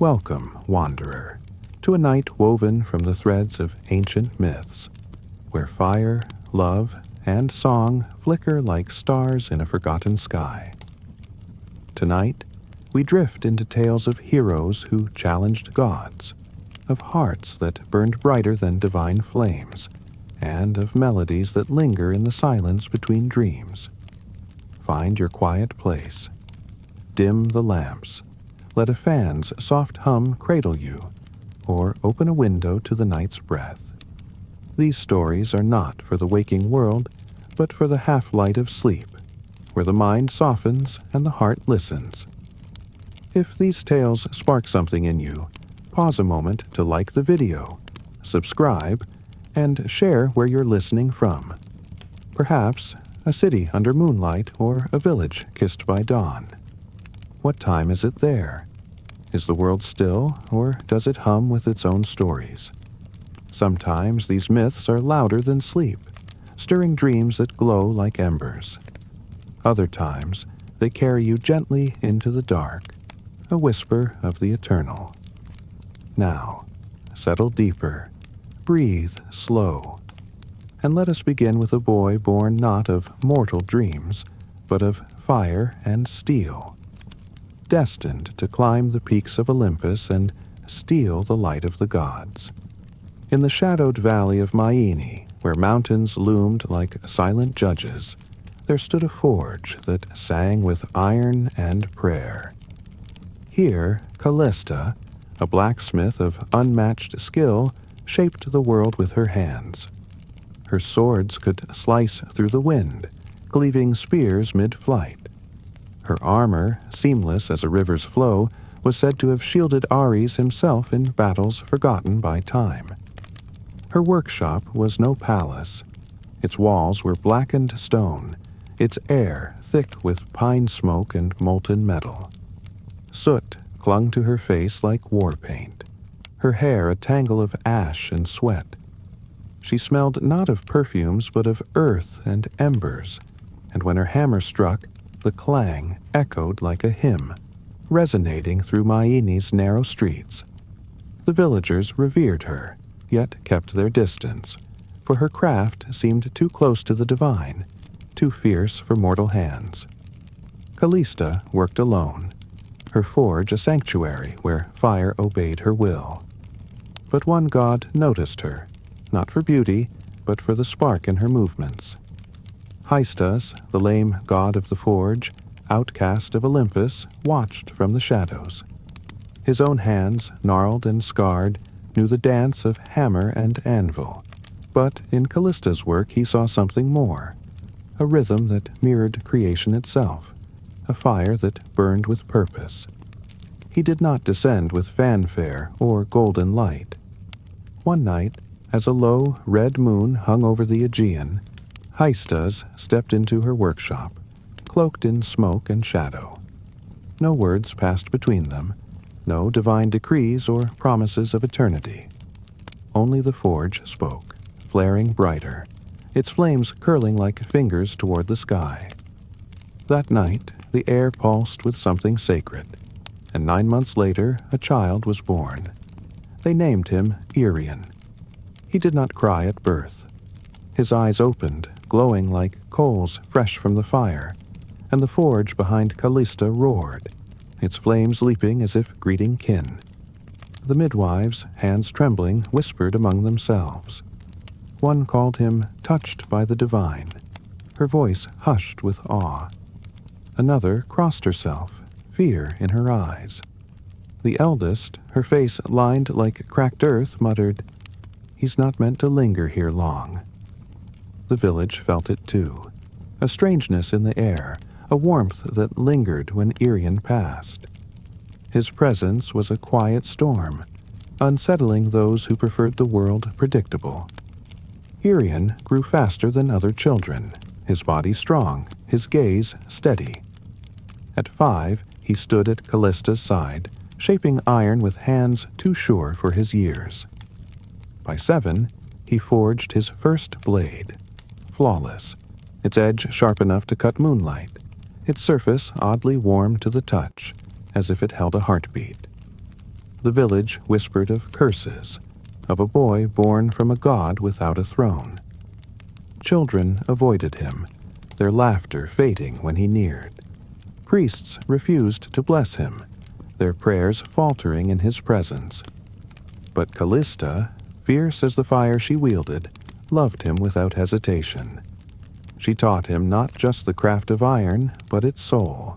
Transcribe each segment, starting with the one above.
Welcome, wanderer, to a night woven from the threads of ancient myths, where fire, love, and song flicker like stars in a forgotten sky. Tonight, we drift into tales of heroes who challenged gods, of hearts that burned brighter than divine flames, and of melodies that linger in the silence between dreams. Find your quiet place. Dim the lamps. Let a fan's soft hum cradle you, or open a window to the night's breath. These stories are not for the waking world, but for the half-light of sleep, where the mind softens and the heart listens. If these tales spark something in you, pause a moment to like the video, subscribe, and share where you're listening from. Perhaps a city under moonlight or a village kissed by dawn. What time is it there? Is the world still, or does it hum with its own stories? Sometimes these myths are louder than sleep, stirring dreams that glow like embers. Other times, they carry you gently into the dark, a whisper of the eternal. Now, settle deeper, breathe slow, and let us begin with a boy born not of mortal dreams, but of fire and steel, destined to climb the peaks of Olympus and steal the light of the gods. In the shadowed valley of Myene, where mountains loomed like silent judges, there stood a forge that sang with iron and prayer. Here, Callista, a blacksmith of unmatched skill, shaped the world with her hands. Her swords could slice through the wind, cleaving spears mid-flight. Her armor, seamless as a river's flow, was said to have shielded Ares himself in battles forgotten by time. Her workshop was no palace. Its walls were blackened stone, its air thick with pine smoke and molten metal. Soot clung to her face like war paint, her hair a tangle of ash and sweat. She smelled not of perfumes but of earth and embers, and when her hammer struck, the clang echoed like a hymn, resonating through Myene's narrow streets. The villagers revered her, yet kept their distance, for her craft seemed too close to the divine, too fierce for mortal hands. Callista worked alone, her forge a sanctuary where fire obeyed her will. But one god noticed her, not for beauty, but for the spark in her movements. Hystas, the lame god of the forge, outcast of Olympus, watched from the shadows. His own hands, gnarled and scarred, knew the dance of hammer and anvil, but in Callista's work he saw something more, a rhythm that mirrored creation itself, a fire that burned with purpose. He did not descend with fanfare or golden light. One night, as a low, red moon hung over the Aegean, Hystas stepped into her workshop, cloaked in smoke and shadow. No words passed between them, no divine decrees or promises of eternity. Only the forge spoke, flaring brighter, its flames curling like fingers toward the sky. That night, the air pulsed with something sacred, and 9 months later, a child was born. They named him Irion. He did not cry at birth. His eyes opened, glowing like coals fresh from the fire, and the forge behind Callista roared, its flames leaping as if greeting kin. The midwives, hands trembling, whispered among themselves. One called him touched by the divine, her voice hushed with awe. Another crossed herself, fear in her eyes. The eldest, her face lined like cracked earth, muttered, "He's not meant to linger here long." The village felt it too, a strangeness in the air, a warmth that lingered when Irion passed. His presence was a quiet storm, unsettling those who preferred the world predictable. Irion grew faster than other children, his body strong, his gaze steady. At 5, he stood at Callista's side, shaping iron with hands too sure for his years. By 7, he forged his first blade, flawless, its edge sharp enough to cut moonlight, its surface oddly warm to the touch, as if it held a heartbeat. The village whispered of curses, of a boy born from a god without a throne. Children avoided him, their laughter fading when he neared. Priests refused to bless him, their prayers faltering in his presence. But Callista, fierce as the fire she wielded, loved him without hesitation. She taught him not just the craft of iron, but its soul.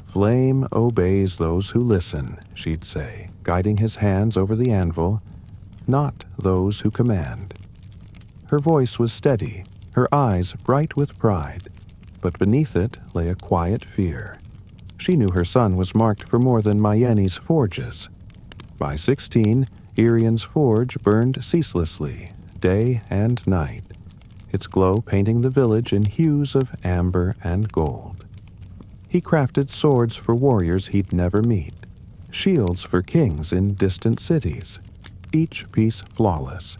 "Flame obeys those who listen," she'd say, guiding his hands over the anvil, "not those who command." Her voice was steady, her eyes bright with pride, but beneath it lay a quiet fear. She knew her son was marked for more than Myeni's forges. By 16, Irion's forge burned ceaselessly, day and night, its glow painting the village in hues of amber and gold. He crafted swords for warriors he'd never meet, shields for kings in distant cities, each piece flawless,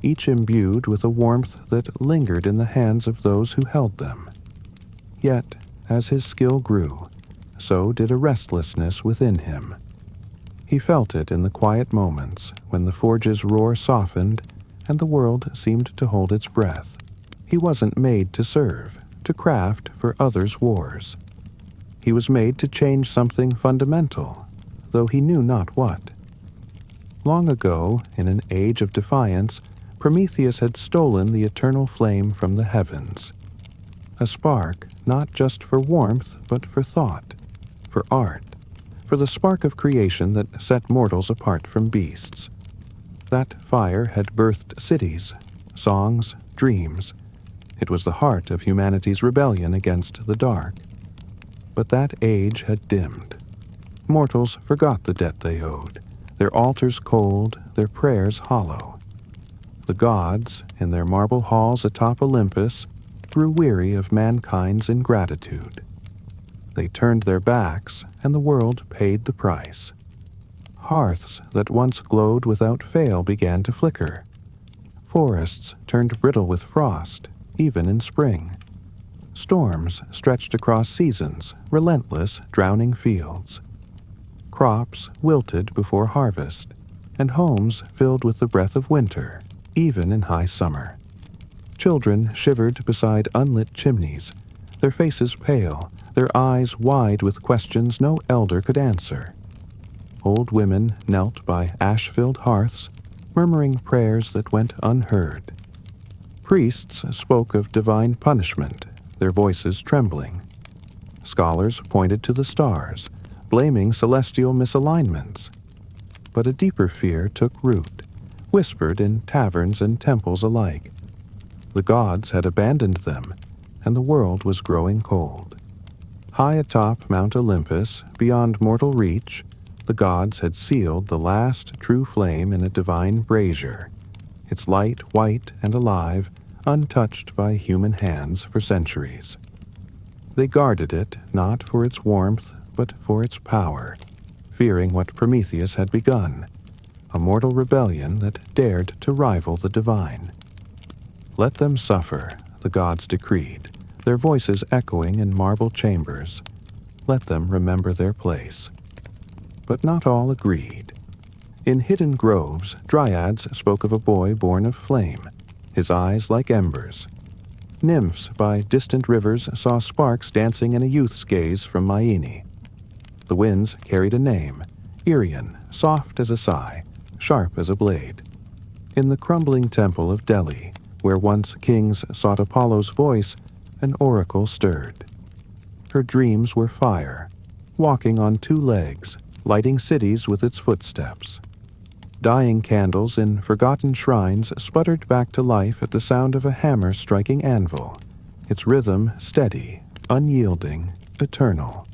each imbued with a warmth that lingered in the hands of those who held them. Yet, as his skill grew, so did a restlessness within him. He felt it in the quiet moments when the forge's roar softened and the world seemed to hold its breath. He wasn't made to serve, to craft for others' wars. He was made to change something fundamental, though he knew not what. Long ago, in an age of defiance, Prometheus had stolen the eternal flame from the heavens. A spark, not just for warmth, but for thought, for art, for the spark of creation that set mortals apart from beasts. That fire had birthed cities, songs, dreams. It was the heart of humanity's rebellion against the dark. But that age had dimmed. Mortals forgot the debt they owed, their altars cold, their prayers hollow. The gods, in their marble halls atop Olympus, grew weary of mankind's ingratitude. They turned their backs, and the world paid the price. Hearths that once glowed without fail began to flicker. Forests turned brittle with frost, even in spring. Storms stretched across seasons, relentless, drowning fields. Crops wilted before harvest, and homes filled with the breath of winter, even in high summer. Children shivered beside unlit chimneys, their faces pale, their eyes wide with questions no elder could answer. Old women knelt by ash-filled hearths, murmuring prayers that went unheard. Priests spoke of divine punishment, their voices trembling. Scholars pointed to the stars, blaming celestial misalignments. But a deeper fear took root, whispered in taverns and temples alike. The gods had abandoned them, and the world was growing cold. High atop Mount Olympus, beyond mortal reach, the gods had sealed the last true flame in a divine brazier, its light white and alive, untouched by human hands for centuries. They guarded it not for its warmth, but for its power, fearing what Prometheus had begun, a mortal rebellion that dared to rival the divine. "Let them suffer," the gods decreed, their voices echoing in marble chambers. Let them remember their place. But not all agreed. In hidden groves, dryads spoke of a boy born of flame, his eyes like embers. Nymphs by distant rivers saw sparks dancing in a youth's gaze from Myene. The winds carried a name, Irion, soft as a sigh, sharp as a blade. In the crumbling temple of Delhi, where once kings sought Apollo's voice, an oracle stirred. Her dreams were fire, walking on two legs, lighting cities with its footsteps. Dying candles in forgotten shrines sputtered back to life at the sound of a hammer striking anvil, its rhythm steady, unyielding, eternal.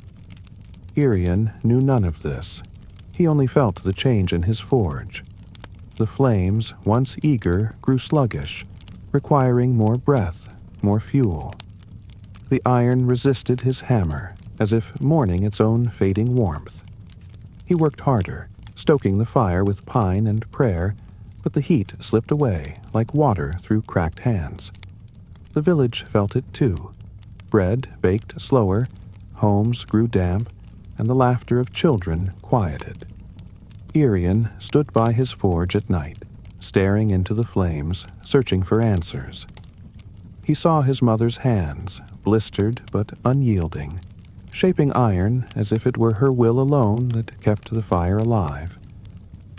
Irion knew none of this. He only felt the change in his forge. The flames, once eager, grew sluggish, requiring more breath, more fuel. The iron resisted his hammer, as if mourning its own fading warmth. He worked harder, stoking the fire with pine and prayer, but the heat slipped away like water through cracked hands. The village felt it too. Bread baked slower, homes grew damp, and the laughter of children quieted. Irion stood by his forge at night, staring into the flames, searching for answers. He saw his mother's hands, blistered but unyielding, shaping iron as if it were her will alone that kept the fire alive.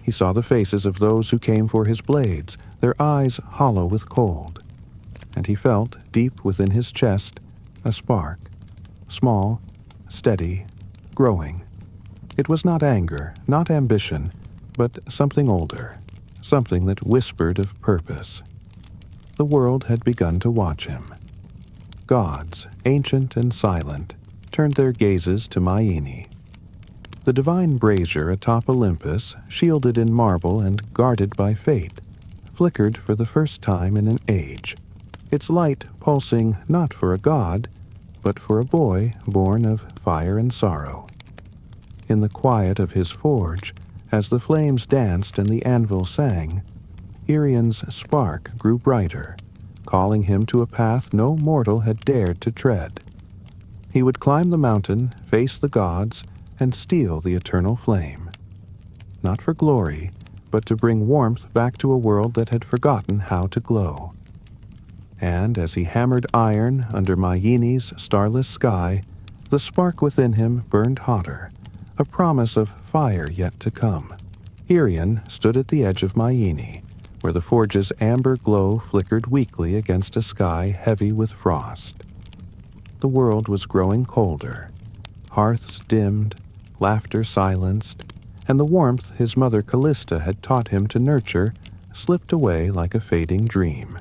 He saw the faces of those who came for his blades, their eyes hollow with cold. And he felt, deep within his chest, a spark, small, steady, growing. It was not anger, not ambition, but something older, something that whispered of purpose. The world had begun to watch him. Gods, ancient and silent, turned their gazes to Myene. The divine brazier atop Olympus, shielded in marble and guarded by fate, flickered for the first time in an age, its light pulsing not for a god, but for a boy born of fire and sorrow. In the quiet of his forge, as the flames danced and the anvil sang, Irion's spark grew brighter, calling him to a path no mortal had dared to tread. He would climb the mountain, face the gods, and steal the eternal flame. Not for glory, but to bring warmth back to a world that had forgotten how to glow. And as he hammered iron under Myene's starless sky, the spark within him burned hotter, a promise of fire yet to come. Irion stood at the edge of Myene, where the forge's amber glow flickered weakly against a sky heavy with frost. The world was growing colder. Hearths dimmed, laughter silenced, and the warmth his mother Callista had taught him to nurture slipped away like a fading dream.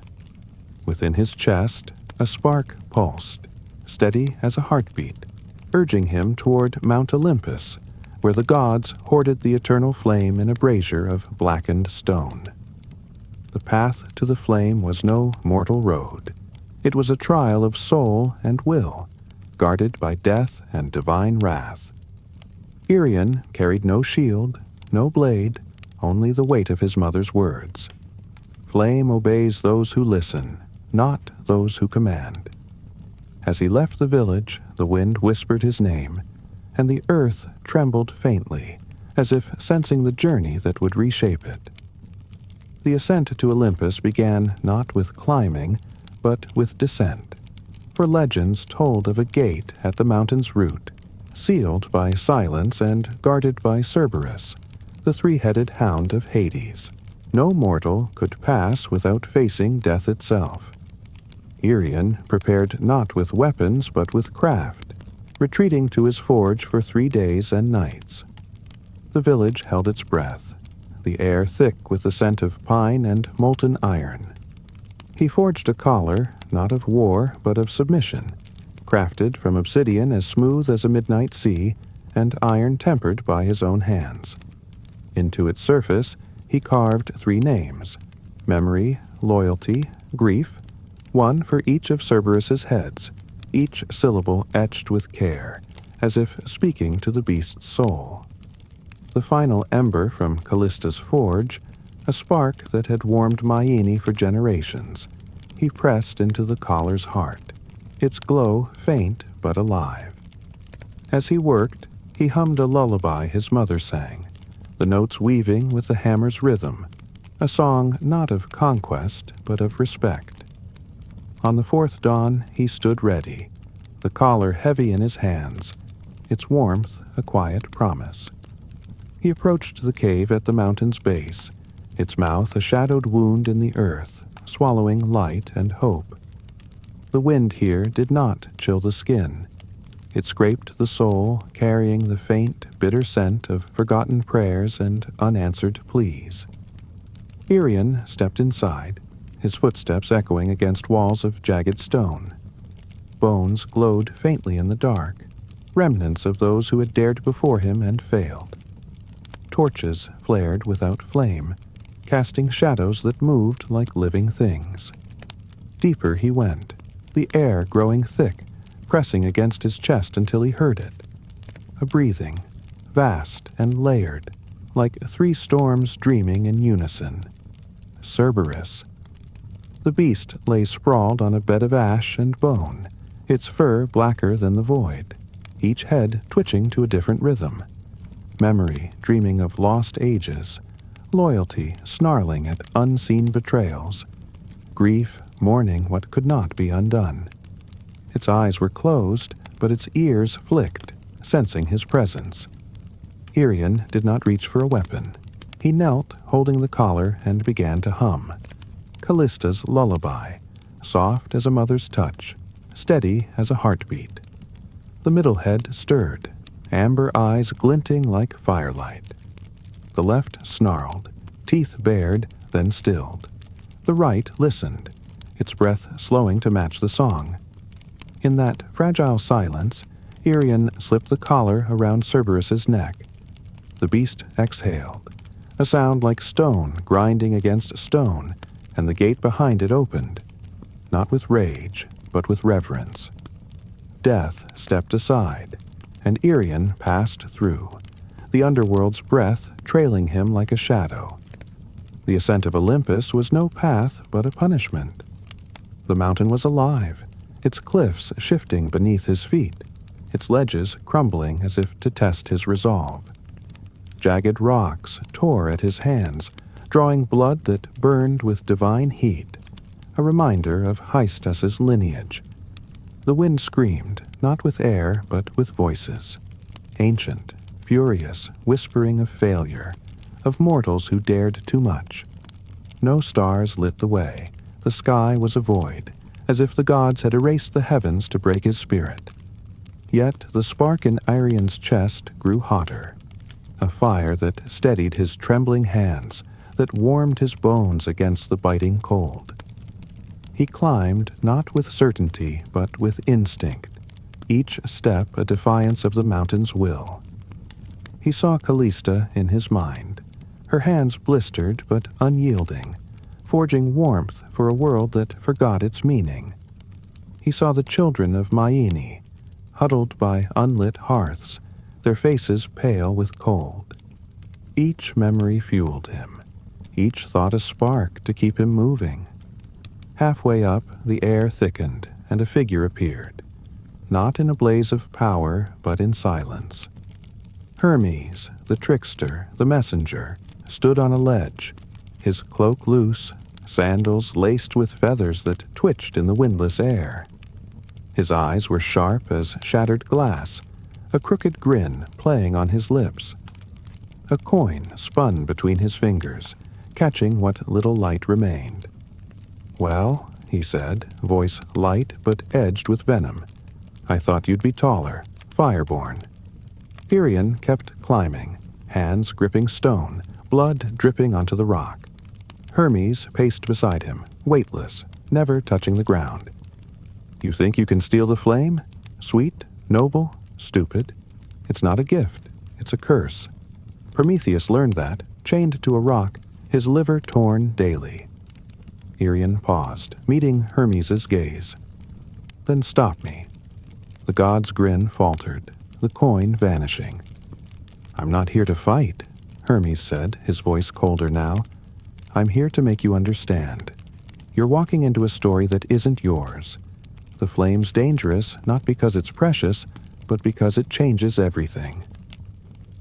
Within his chest, a spark pulsed, steady as a heartbeat, urging him toward Mount Olympus, where the gods hoarded the eternal flame in a brazier of blackened stone. The path to the flame was no mortal road. It was a trial of soul and will, guarded by death and divine wrath. Irion carried no shield, no blade, only the weight of his mother's words. Flame obeys those who listen, not those who command. As he left the village, the wind whispered his name, and the earth trembled faintly, as if sensing the journey that would reshape it. The ascent to Olympus began not with climbing, but with descent, for legends told of a gate at the mountain's root, sealed by silence and guarded by Cerberus, the three-headed hound of Hades. No mortal could pass without facing death itself. Irion prepared not with weapons but with craft, retreating to his forge for 3 days and nights. The village held its breath, the air thick with the scent of pine and molten iron. He forged a collar, not of war but of submission, crafted from obsidian as smooth as a midnight sea, and iron tempered by his own hands. Into its surface he carved 3 names: memory, loyalty, grief, one for each of Cerberus's heads, each syllable etched with care, as if speaking to the beast's soul. The final ember from Callista's forge, a spark that had warmed Myene for generations, he pressed into the collar's heart, its glow faint but alive. As he worked, he hummed a lullaby his mother sang, the notes weaving with the hammer's rhythm, a song not of conquest but of respect. On the 4th dawn he stood ready, the collar heavy in his hands, its warmth a quiet promise. He approached the cave at the mountain's base, its mouth a shadowed wound in the earth, swallowing light and hope. The wind here did not chill the skin. It scraped the soul, carrying the faint, bitter scent of forgotten prayers and unanswered pleas. Irion stepped inside, his footsteps echoing against walls of jagged stone. Bones glowed faintly in the dark, remnants of those who had dared before him and failed. Torches flared without flame, casting shadows that moved like living things. Deeper he went, the air growing thick, pressing against his chest until he heard it. A breathing, vast and layered, like 3 storms dreaming in unison. Cerberus. The beast lay sprawled on a bed of ash and bone, its fur blacker than the void, each head twitching to a different rhythm. memory dreaming of lost ages, loyalty snarling at unseen betrayals, grief mourning what could not be undone. Its eyes were closed, but its ears flicked, sensing his presence. Irion did not reach for a weapon. He knelt, holding the collar, and began to hum. Callista's lullaby, soft as a mother's touch, steady as a heartbeat. The middle head stirred, amber eyes glinting like firelight. The left snarled, teeth bared, then stilled. The right listened, its breath slowing to match the song. In that fragile silence, Irion slipped the collar around Cerberus's neck. The beast exhaled, a sound like stone grinding against stone, and the gate behind it opened, not with rage, but with reverence. Death stepped aside, and Irion passed through, the underworld's breath trailing him like a shadow. The ascent of Olympus was no path but a punishment. The mountain was alive, its cliffs shifting beneath his feet, its ledges crumbling as if to test his resolve. Jagged rocks tore at his hands, drawing blood that burned with divine heat, a reminder of Hystas's lineage. The wind screamed, not with air, but with voices, ancient, furious, whispering of failure, of mortals who dared too much. No stars lit the way. The sky was a void, as if the gods had erased the heavens to break his spirit. Yet the spark in Irion's chest grew hotter, a fire that steadied his trembling hands, that warmed his bones against the biting cold. He climbed not with certainty, but with instinct, each step a defiance of the mountain's will. He saw Callista in his mind, her hands blistered but unyielding, forging warmth for a world that forgot its meaning. He saw the children of Myene, huddled by unlit hearths, their faces pale with cold. Each memory fueled him, each thought a spark to keep him moving. Halfway up, the air thickened, and a figure appeared, not in a blaze of power, but in silence. Hermes, the trickster, the messenger, stood on a ledge, his cloak loose, sandals laced with feathers that twitched in the windless air. His eyes were sharp as shattered glass, a crooked grin playing on his lips. A coin spun between his fingers, catching what little light remained. "Well," he said, voice light but edged with venom, "I thought you'd be taller, fireborn." Irion kept climbing, hands gripping stone, blood dripping onto the rock. Hermes paced beside him, weightless, never touching the ground. "You think you can steal the flame? Sweet, noble, stupid. It's not a gift, it's a curse. Prometheus learned that, chained to a rock, his liver torn daily." Irion paused, meeting Hermes's gaze. "Then stop me." The god's grin faltered, the coin vanishing. "I'm not here to fight," Hermes said, his voice colder now. "I'm here to make you understand. You're walking into a story that isn't yours. The flame's dangerous not because it's precious, but because it changes everything."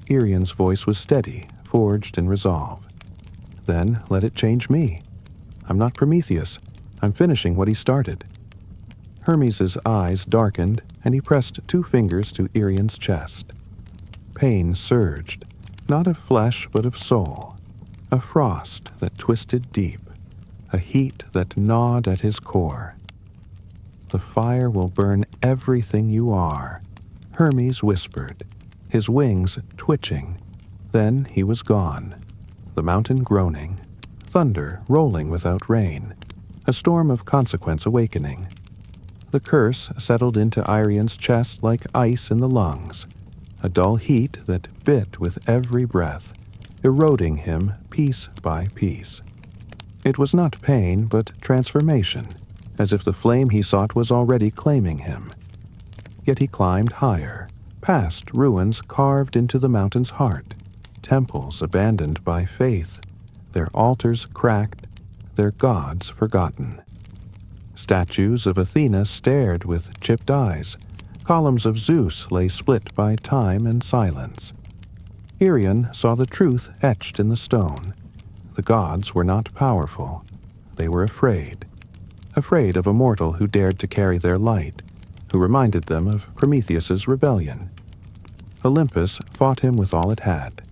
Irion's voice was steady, forged in resolve. "Then let it change me. I'm not Prometheus. I'm finishing what he started." Hermes's eyes darkened, and he pressed 2 fingers to Irion's chest. Pain surged, not of flesh but of soul, a frost that twisted deep, a heat that gnawed at his core. "The fire will burn everything you are," Hermes whispered, his wings twitching. Then he was gone, the mountain groaning, thunder rolling without rain, a storm of consequence awakening. The curse settled into Irion's chest like ice in the lungs, a dull heat that bit with every breath, eroding him piece by piece. It was not pain, but transformation, as if the flame he sought was already claiming him. Yet he climbed higher, past ruins carved into the mountain's heart, temples abandoned by faith, their altars cracked, their gods forgotten. Statues of Athena stared with chipped eyes, columns of Zeus lay split by time and silence. Irion saw the truth etched in the stone. The gods were not powerful. They were afraid. Afraid of a mortal who dared to carry their light, who reminded them of Prometheus's rebellion. Olympus fought him with all it had.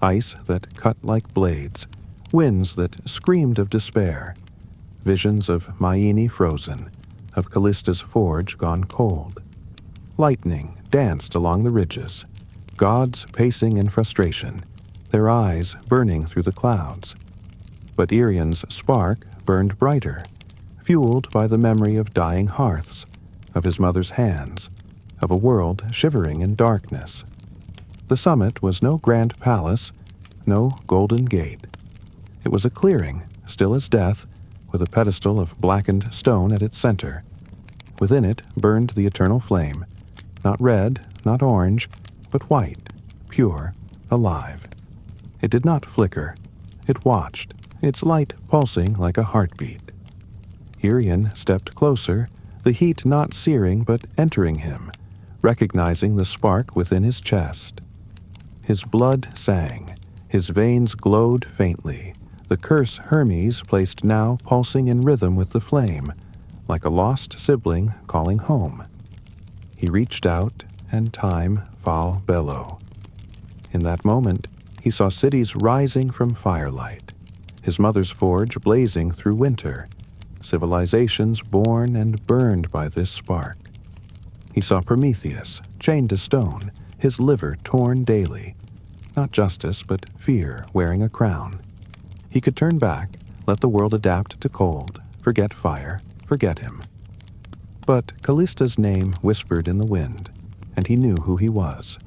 Ice that cut like blades, winds that screamed of despair, visions of Myene frozen, of Callista's forge gone cold. Lightning danced along the ridges, gods pacing in frustration, their eyes burning through the clouds. But Irion's spark burned brighter, fueled by the memory of dying hearths, of his mother's hands, of a world shivering in darkness. The summit was no grand palace, no golden gate. It was a clearing, still as death, with a pedestal of blackened stone at its center. Within it burned the eternal flame, not red, not orange, but white, pure, alive. It did not flicker. It watched, its light pulsing like a heartbeat. Irion stepped closer, the heat not searing but entering him, recognizing the spark within his chest. His blood sang, his veins glowed faintly, the curse Hermes placed now pulsing in rhythm with the flame, like a lost sibling calling home. He reached out, and time fell bellow. In that moment, he saw cities rising from firelight, his mother's forge blazing through winter, civilizations born and burned by this spark. He saw Prometheus, chained to stone, his liver torn daily, not justice but fear wearing a crown. He could turn back, let the world adapt to cold, forget fire, forget him. But Callista's name whispered in the wind, and he knew who he was.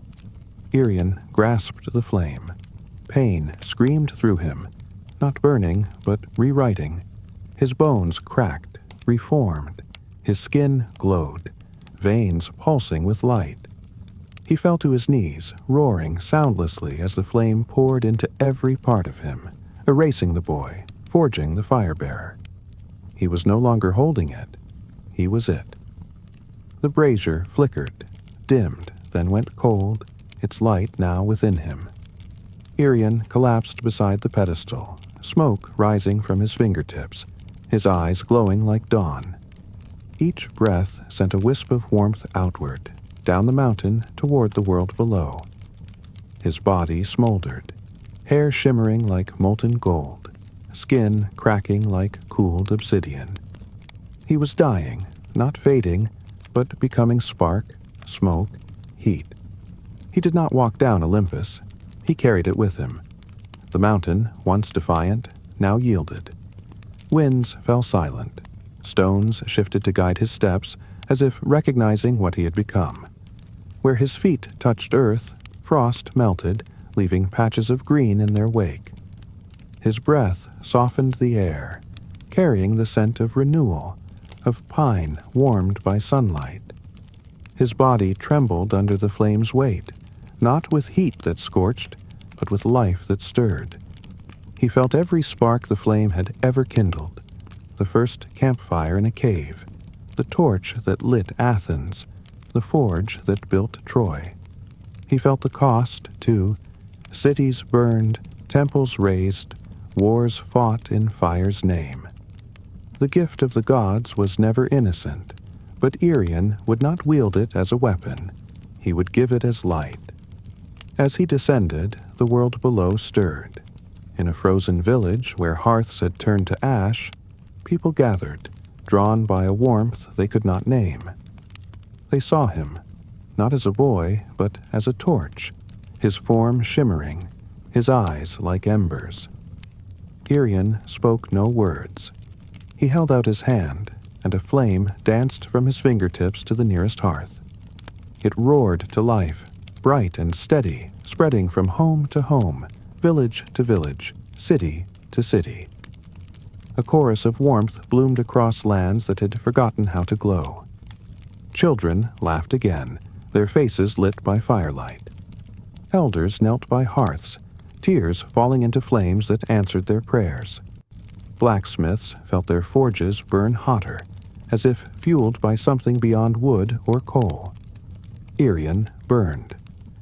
Irion grasped the flame. Pain screamed through him, not burning, but rewriting. His bones cracked, reformed. His skin glowed, veins pulsing with light. He fell to his knees, roaring soundlessly as the flame poured into every part of him, erasing the boy, forging the fire-bearer. He was no longer holding it. He was it. The brazier flickered, dimmed, then went cold, its light now within him. Irion collapsed beside the pedestal, smoke rising from his fingertips, his eyes glowing like dawn. Each breath sent a wisp of warmth outward, down the mountain toward the world below. His body smoldered, hair shimmering like molten gold, skin cracking like cooled obsidian. He was dying, not fading, but becoming spark, smoke, heat. He did not walk down Olympus. He carried it with him. The mountain, once defiant, now yielded. Winds fell silent. Stones shifted to guide his steps, as if recognizing what he had become. Where his feet touched earth, frost melted, leaving patches of green in their wake. His breath softened the air, carrying the scent of renewal, of pine warmed by sunlight. His body trembled under the flame's weight, not with heat that scorched, but with life that stirred. He felt every spark the flame had ever kindled, the first campfire in a cave, the torch that lit Athens, the forge that built Troy. He felt the cost, too. Cities burned, temples razed, wars fought in fire's name. The gift of the gods was never innocent, but Irion would not wield it as a weapon. He would give it as light. As he descended, the world below stirred. In a frozen village where hearths had turned to ash, people gathered, drawn by a warmth they could not name. They saw him, not as a boy, but as a torch, his form shimmering, his eyes like embers. Irion spoke no words. He held out his hand, and a flame danced from his fingertips to the nearest hearth. It roared to life, bright and steady, spreading from home to home, village to village, city to city. A chorus of warmth bloomed across lands that had forgotten how to glow. Children laughed again, their faces lit by firelight. Elders knelt by hearths, tears falling into flames that answered their prayers. Blacksmiths felt their forges burn hotter, as if fueled by something beyond wood or coal. Irion burned.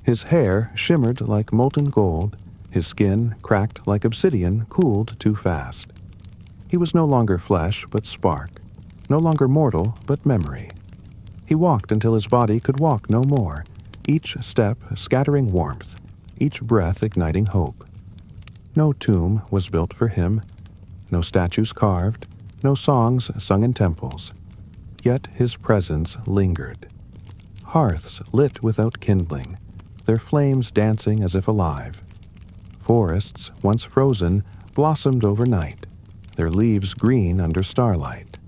His hair shimmered like molten gold, his skin, cracked like obsidian, cooled too fast. He was no longer flesh but spark, no longer mortal but memory. He walked until his body could walk no more, each step scattering warmth, each breath igniting hope. No tomb was built for him, no statues carved, no songs sung in temples. Yet his presence lingered. Hearths lit without kindling, their flames dancing as if alive. Forests, once frozen, blossomed overnight, their leaves green under starlight.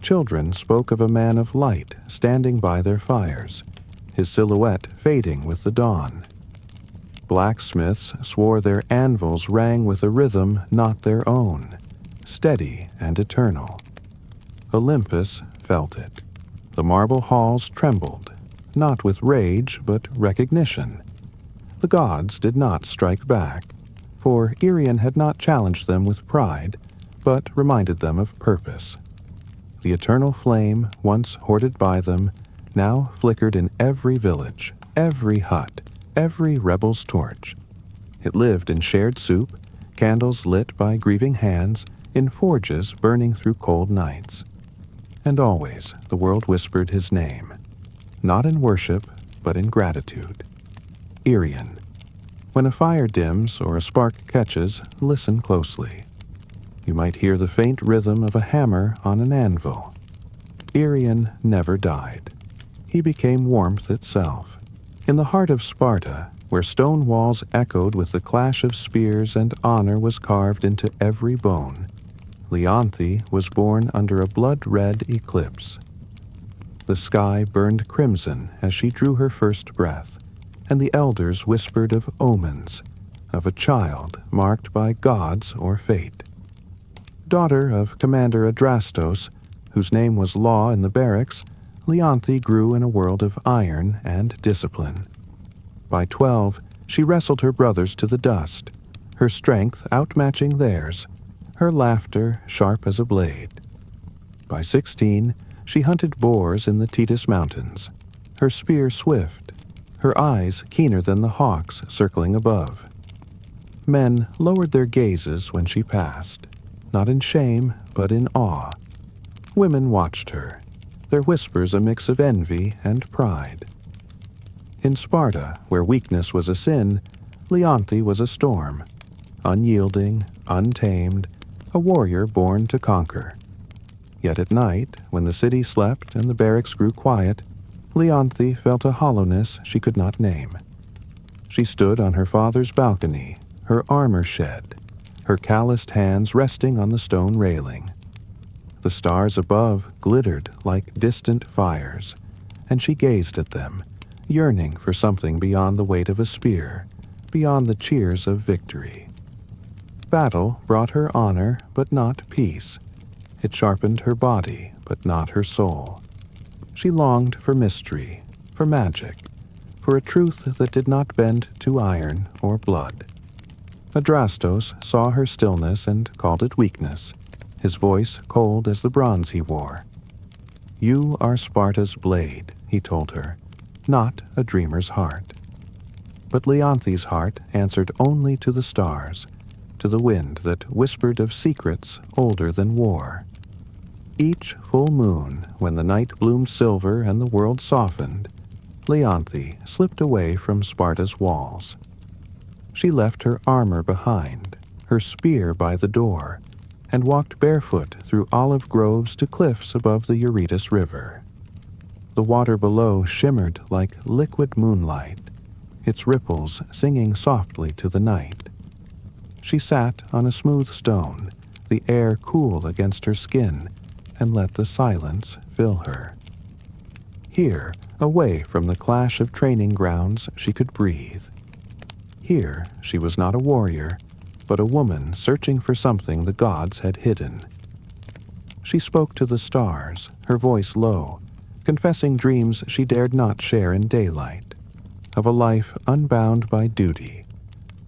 Children spoke of a man of light standing by their fires, his silhouette fading with the dawn. Blacksmiths swore their anvils rang with a rhythm not their own, steady and eternal. Olympus felt it. The marble halls trembled, not with rage but recognition. The gods did not strike back, for Irion had not challenged them with pride, but reminded them of purpose. The eternal flame, once hoarded by them, now flickered in every village, every hut, every rebel's torch. It lived in shared soup, candles lit by grieving hands, in forges burning through cold nights. And always the world whispered his name, not in worship, but in gratitude. Irion. When a fire dims or a spark catches, listen closely. You might hear the faint rhythm of a hammer on an anvil. Irion never died. He became warmth itself. In the heart of Sparta, where stone walls echoed with the clash of spears and honor was carved into every bone, Leonthy was born under a blood-red eclipse. The sky burned crimson as she drew her first breath, and the elders whispered of omens, of a child marked by gods or fate. Daughter of Commander Adrastos, whose name was law in the barracks, Leonthy grew in a world of iron and discipline. By 12, she wrestled her brothers to the dust, her strength outmatching theirs, her laughter sharp as a blade. By 16, she hunted boars in the Titus Mountains, her spear swift, her eyes keener than the hawks circling above. Men lowered their gazes when she passed, not in shame, but in awe. Women watched her, their whispers a mix of envy and pride. In Sparta, where weakness was a sin, Leonthy was a storm, unyielding, untamed, a warrior born to conquer. Yet at night, when the city slept and the barracks grew quiet, Leonthy felt a hollowness she could not name. She stood on her father's balcony, her armor shed, her calloused hands resting on the stone railing. The stars above glittered like distant fires, and she gazed at them, yearning for something beyond the weight of a spear, beyond the cheers of victory. Battle brought her honor, but not peace. It sharpened her body, but not her soul. She longed for mystery, for magic, for a truth that did not bend to iron or blood. Adrastos saw her stillness and called it weakness, his voice cold as the bronze he wore. "You are Sparta's blade," he told her, "not a dreamer's heart." But Leonthy's heart answered only to the stars, to the wind that whispered of secrets older than war. Each full moon, when the night bloomed silver and the world softened, Leonthy slipped away from Sparta's walls. She left her armor behind, her spear by the door, and walked barefoot through olive groves to cliffs above the Eurytus River. The water below shimmered like liquid moonlight, its ripples singing softly to the night. She sat on a smooth stone, the air cool against her skin, and let the silence fill her. Here, away from the clash of training grounds, she could breathe. Here, she was not a warrior, but a woman searching for something the gods had hidden. She spoke to the stars, her voice low, confessing dreams she dared not share in daylight, of a life unbound by duty,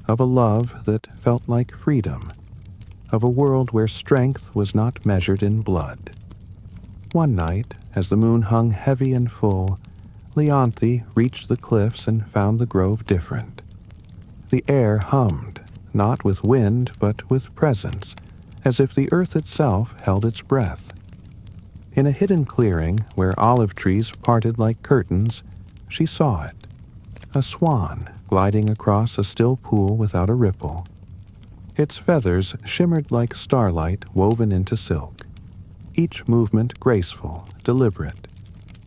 of a love that felt like freedom, of a world where strength was not measured in blood. One night, as the moon hung heavy and full, Leonthy reached the cliffs and found the grove different. The air hummed, not with wind but with presence, as if the earth itself held its breath. In a hidden clearing where olive trees parted like curtains, she saw it, a swan gliding across a still pool without a ripple. Its feathers shimmered like starlight woven into silk, each movement graceful, deliberate,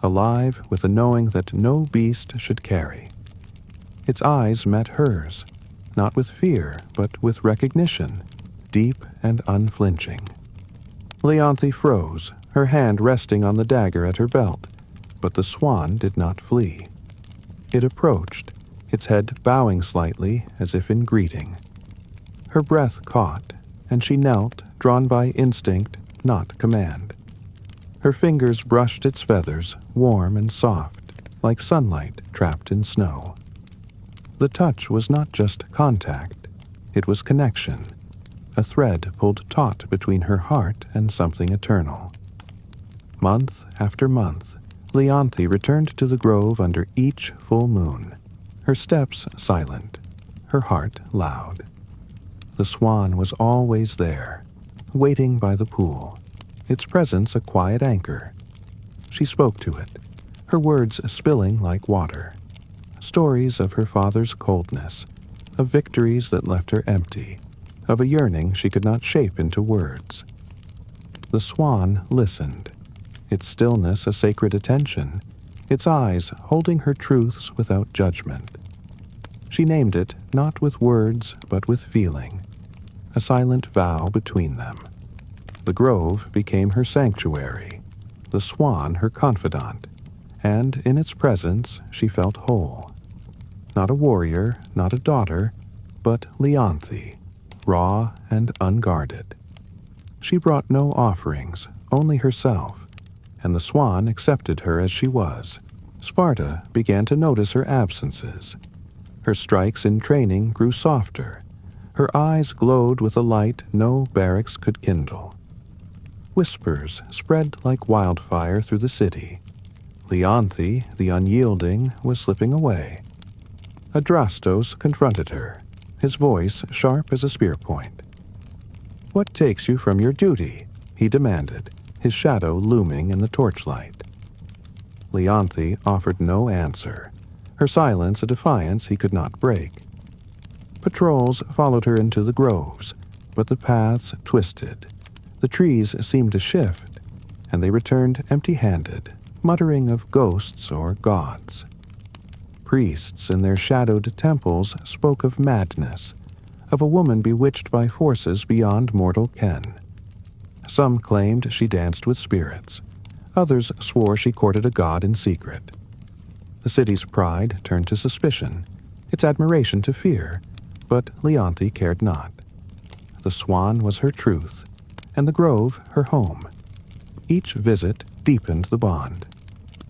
alive with a knowing that no beast should carry. Its eyes met hers, not with fear, but with recognition, deep and unflinching. Leonthy froze, her hand resting on the dagger at her belt, but the swan did not flee. It approached, its head bowing slightly as if in greeting. Her breath caught, and she knelt, drawn by instinct, not command. Her fingers brushed its feathers, warm and soft, like sunlight trapped in snow. The touch was not just contact, it was connection, a thread pulled taut between her heart and something eternal. Month after month, Leonthy returned to the grove under each full moon, her steps silent, her heart loud. The swan was always there, waiting by the pool, its presence a quiet anchor. She spoke to it, her words spilling like water, stories of her father's coldness, of victories that left her empty, of a yearning she could not shape into words. The swan listened, its stillness a sacred attention, its eyes holding her truths without judgment. She named it not with words but with feeling, a silent vow between them. The grove became her sanctuary, the swan her confidant, and in its presence she felt whole. Not a warrior, not a daughter, but Leonthy, raw and unguarded. She brought no offerings, only herself, and the swan accepted her as she was. Sparta began to notice her absences. Her strikes in training grew softer. Her eyes glowed with a light no barracks could kindle. Whispers spread like wildfire through the city. Leonthy, the unyielding, was slipping away. Adrastos confronted her, his voice sharp as a spear point. "What takes you from your duty?" he demanded, his shadow looming in the torchlight. Leonthy offered no answer, her silence a defiance he could not break. Patrols followed her into the groves, but the paths twisted. The trees seemed to shift, and they returned empty-handed, muttering of ghosts or gods. Priests in their shadowed temples spoke of madness, of a woman bewitched by forces beyond mortal ken. Some claimed she danced with spirits. Others swore she courted a god in secret. The city's pride turned to suspicion, its admiration to fear, but Leonthy cared not. The swan was her truth, and the grove her home. Each visit deepened the bond.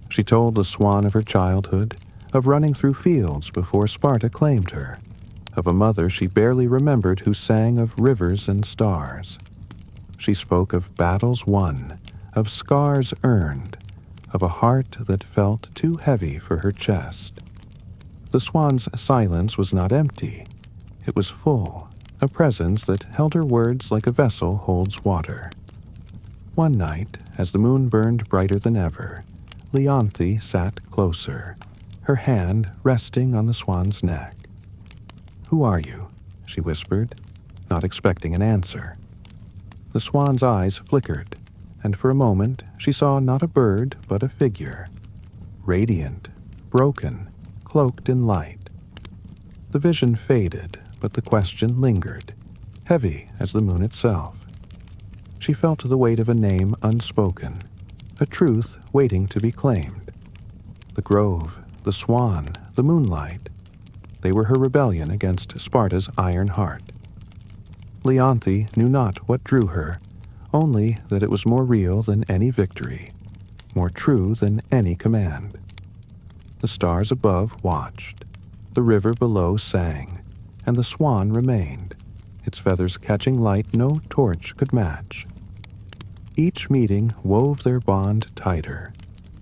She told the swan of her childhood, of running through fields before Sparta claimed her, of a mother she barely remembered who sang of rivers and stars. She spoke of battles won, of scars earned, of a heart that felt too heavy for her chest. The swan's silence was not empty. It was full, a presence that held her words like a vessel holds water. One night, as the moon burned brighter than ever, Leonthy sat closer, her hand resting on the swan's neck. "Who are you?" she whispered, not expecting an answer. The swan's eyes flickered, and for a moment she saw not a bird but a figure, radiant, broken, cloaked in light. The vision faded, but the question lingered, heavy as the moon itself. She felt the weight of a name unspoken, a truth waiting to be claimed. The grove, the swan, the moonlight, they were her rebellion against Sparta's iron heart. Leonthy knew not what drew her, only that it was more real than any victory, more true than any command. The stars above watched, the river below sang, and the swan remained, its feathers catching light no torch could match. Each meeting wove their bond tighter,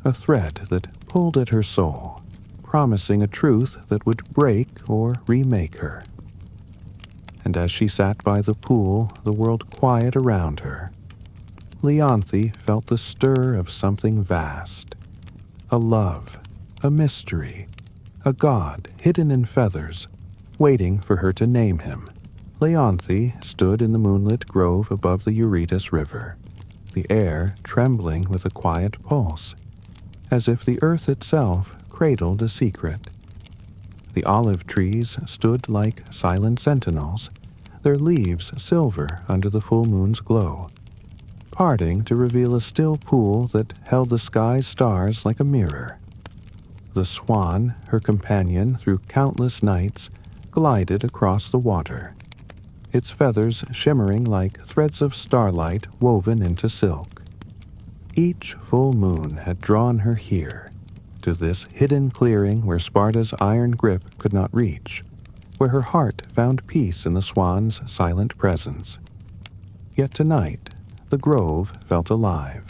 a thread that pulled at her soul, promising a truth that would break or remake her. And as she sat by the pool, the world quiet around her, Leonthy felt the stir of something vast, a love, a mystery, a god hidden in feathers, waiting for her to name him. Leonthy stood in the moonlit grove above the Eurytus River, the air trembling with a quiet pulse, as if the earth itself cradled a secret. The olive trees stood like silent sentinels, their leaves silver under the full moon's glow, parting to reveal a still pool that held the sky's stars like a mirror. The swan, her companion through countless nights, glided across the water, its feathers shimmering like threads of starlight woven into silk. Each full moon had drawn her here, to this hidden clearing where Sparta's iron grip could not reach, where her heart found peace in the swan's silent presence. Yet tonight, the grove felt alive,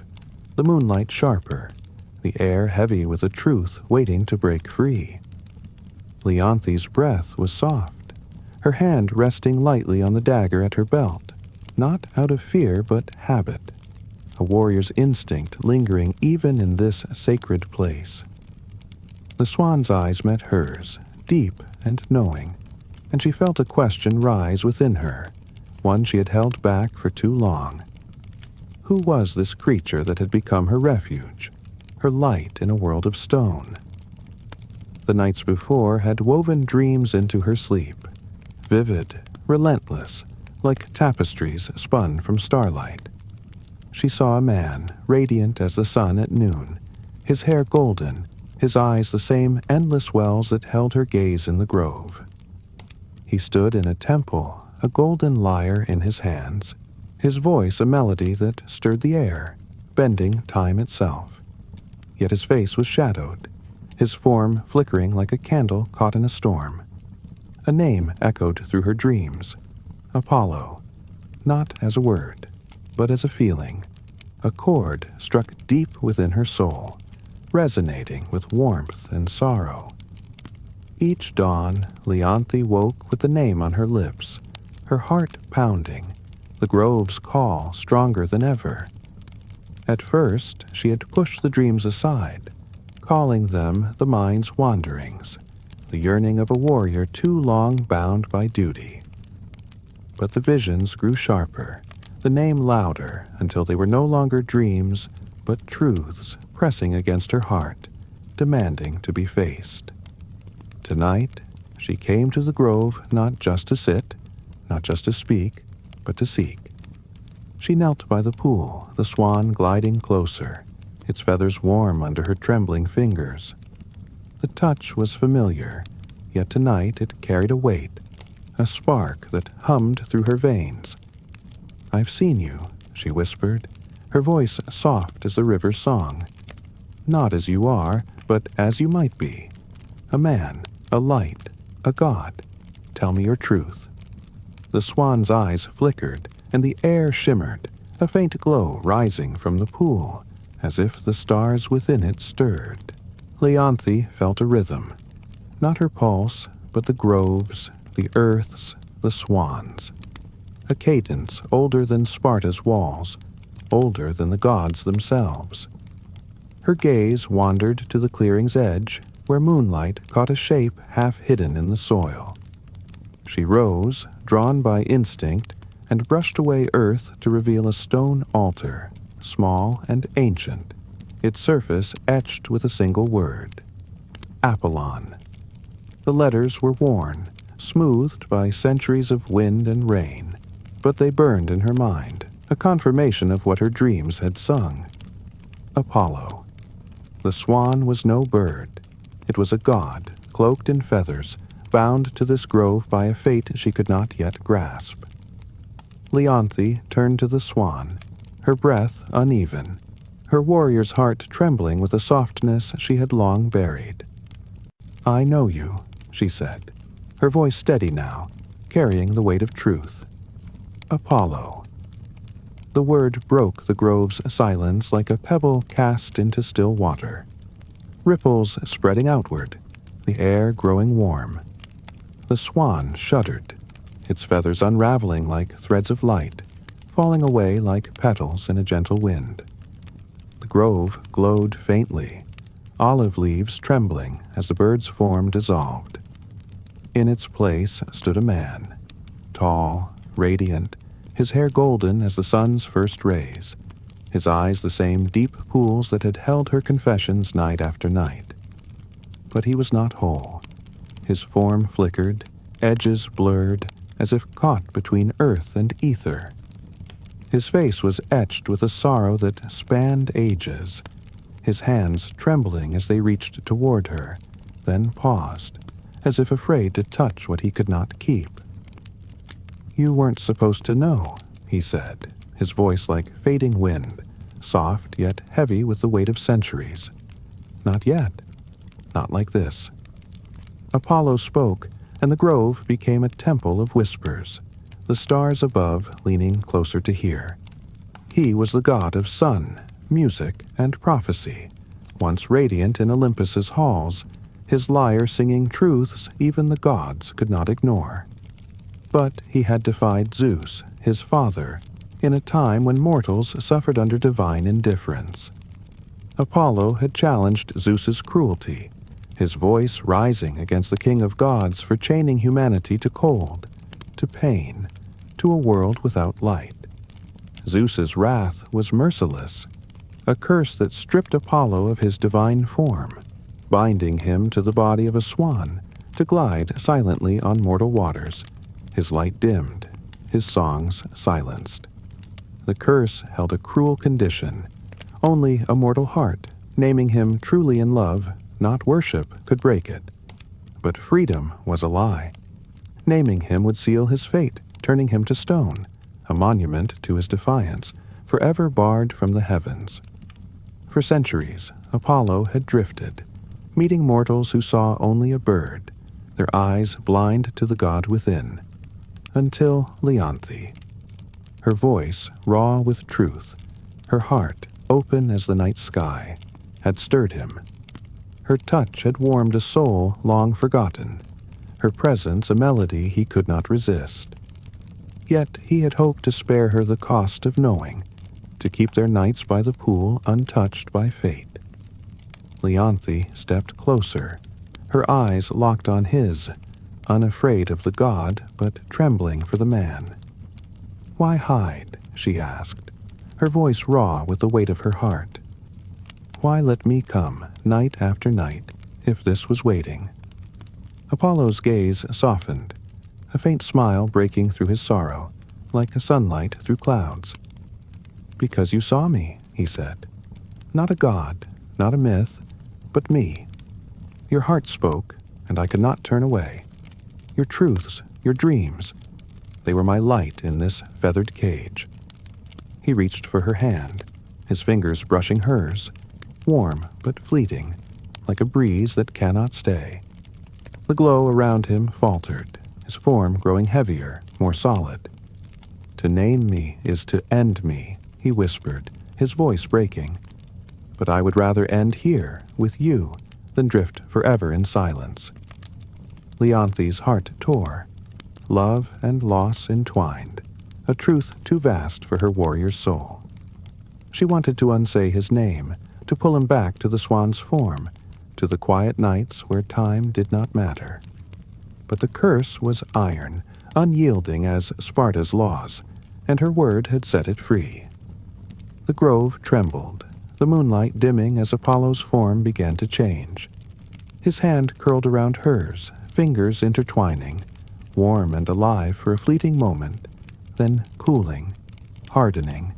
the moonlight sharper, the air heavy with a truth waiting to break free. Leonthy's breath was soft, her hand resting lightly on the dagger at her belt, not out of fear but habit, a warrior's instinct lingering even in this sacred place. The swan's eyes met hers, deep and knowing, and she felt a question rise within her, one she had held back for too long. Who was this creature that had become her refuge, her light in a world of stone? The nights before had woven dreams into her sleep, vivid, relentless, like tapestries spun from starlight. She saw a man, radiant as the sun at noon, his hair golden, his eyes the same endless wells that held her gaze in the grove. He stood in a temple, a golden lyre in his hands, his voice a melody that stirred the air, bending time itself. Yet his face was shadowed, his form flickering like a candle caught in a storm. A name echoed through her dreams, Apollo, not as a word, but as a feeling, a chord struck deep within her soul, resonating with warmth and sorrow. Each dawn, Leonthy woke with the name on her lips, her heart pounding, the grove's call stronger than ever. At first, she had pushed the dreams aside, calling them the mind's wanderings, the yearning of a warrior too long bound by duty. But the visions grew sharper, the name louder, until they were no longer dreams, but truths pressing against her heart, demanding to be faced. Tonight, she came to the grove not just to sit, not just to speak, but to seek. She knelt by the pool, the swan gliding closer, its feathers warm under her trembling fingers. The touch was familiar, yet tonight it carried a weight, a spark that hummed through her veins. "I've seen you," she whispered, her voice soft as the river's song. "Not as you are, but as you might be. A man, a light, a god. Tell me your truth." The swan's eyes flickered, and the air shimmered, a faint glow rising from the pool, as if the stars within it stirred. Leonthy felt a rhythm, not her pulse, but the grove's, the earth's, the swan's. A cadence older than Sparta's walls, older than the gods themselves. Her gaze wandered to the clearing's edge, where moonlight caught a shape half hidden in the soil. She rose, drawn by instinct, and brushed away earth to reveal a stone altar, small and ancient, its surface etched with a single word: Apollon. The letters were worn, smoothed by centuries of wind and rain, but they burned in her mind, a confirmation of what her dreams had sung. Apollo. The swan was no bird. It was a god, cloaked in feathers, bound to this grove by a fate she could not yet grasp. Leonthy turned to the swan, her breath uneven, her warrior's heart trembling with a softness she had long buried. "I know you," she said, her voice steady now, carrying the weight of truth. "Apollo." The word broke the grove's silence like a pebble cast into still water. ripples spreading outward, the air growing warm. The swan shuddered, its feathers unraveling like threads of light, falling away like petals in a gentle wind. The grove glowed faintly, olive leaves trembling as the bird's form dissolved. In its place stood a man, tall, radiant, his hair golden as the sun's first rays, his eyes the same deep pools that had held her confessions night after night. But he was not whole. His form flickered, edges blurred, as if caught between earth and ether. His face was etched with a sorrow that spanned ages, his hands trembling as they reached toward her, then paused, as if afraid to touch what he could not keep. "You weren't supposed to know," he said, his voice like fading wind, soft yet heavy with the weight of centuries. "Not yet. Not like this." Apollo spoke, and the grove became a temple of whispers, the stars above leaning closer to hear. He was the god of sun, music, and prophecy, once radiant in Olympus's halls, his lyre singing truths even the gods could not ignore. But he had defied Zeus, his father, in a time when mortals suffered under divine indifference. Apollo had challenged Zeus's cruelty, his voice rising against the king of gods for chaining humanity to cold, to pain, to a world without light. Zeus's wrath was merciless, a curse that stripped Apollo of his divine form, binding him to the body of a swan to glide silently on mortal waters, his light dimmed, his songs silenced. The curse held a cruel condition. Only a mortal heart, naming him truly in love, not worship, could break it. But freedom was a lie. Naming him would seal his fate, turning him to stone, a monument to his defiance, forever barred from the heavens. For centuries, Apollo had drifted, meeting mortals who saw only a bird, their eyes blind to the god within, until Leonthy. Her voice raw with truth, her heart open as the night sky, had stirred him. Her touch had warmed a soul long forgotten, her presence a melody he could not resist. Yet he had hoped to spare her the cost of knowing, to keep their nights by the pool untouched by fate. Leonthy stepped closer, her eyes locked on his, unafraid of the god but trembling for the man. "Why hide?" she asked, her voice raw with the weight of her heart. "Why let me come, night after night, if this was waiting?" Apollo's gaze softened, a faint smile breaking through his sorrow, like a sunlight through clouds. "Because you saw me," he said. "Not a god, not a myth, but me. Your heart spoke, and I could not turn away. Your truths, your dreams, they were my light in this feathered cage." He reached for her hand, his fingers brushing hers, warm but fleeting, like a breeze that cannot stay. The glow around him faltered, his form growing heavier, more solid. "To name me is to end me," he whispered, his voice breaking. "But I would rather end here, with you, than drift forever in silence." Leonthy's heart tore, love and loss entwined, a truth too vast for her warrior's soul. She wanted to unsay his name, to pull him back to the swan's form, to the quiet nights where time did not matter. But the curse was iron, unyielding as Sparta's laws, and her word had set it free. The grove trembled, the moonlight dimming as Apollo's form began to change. His hand curled around hers, fingers intertwining, warm and alive for a fleeting moment, then cooling, hardening.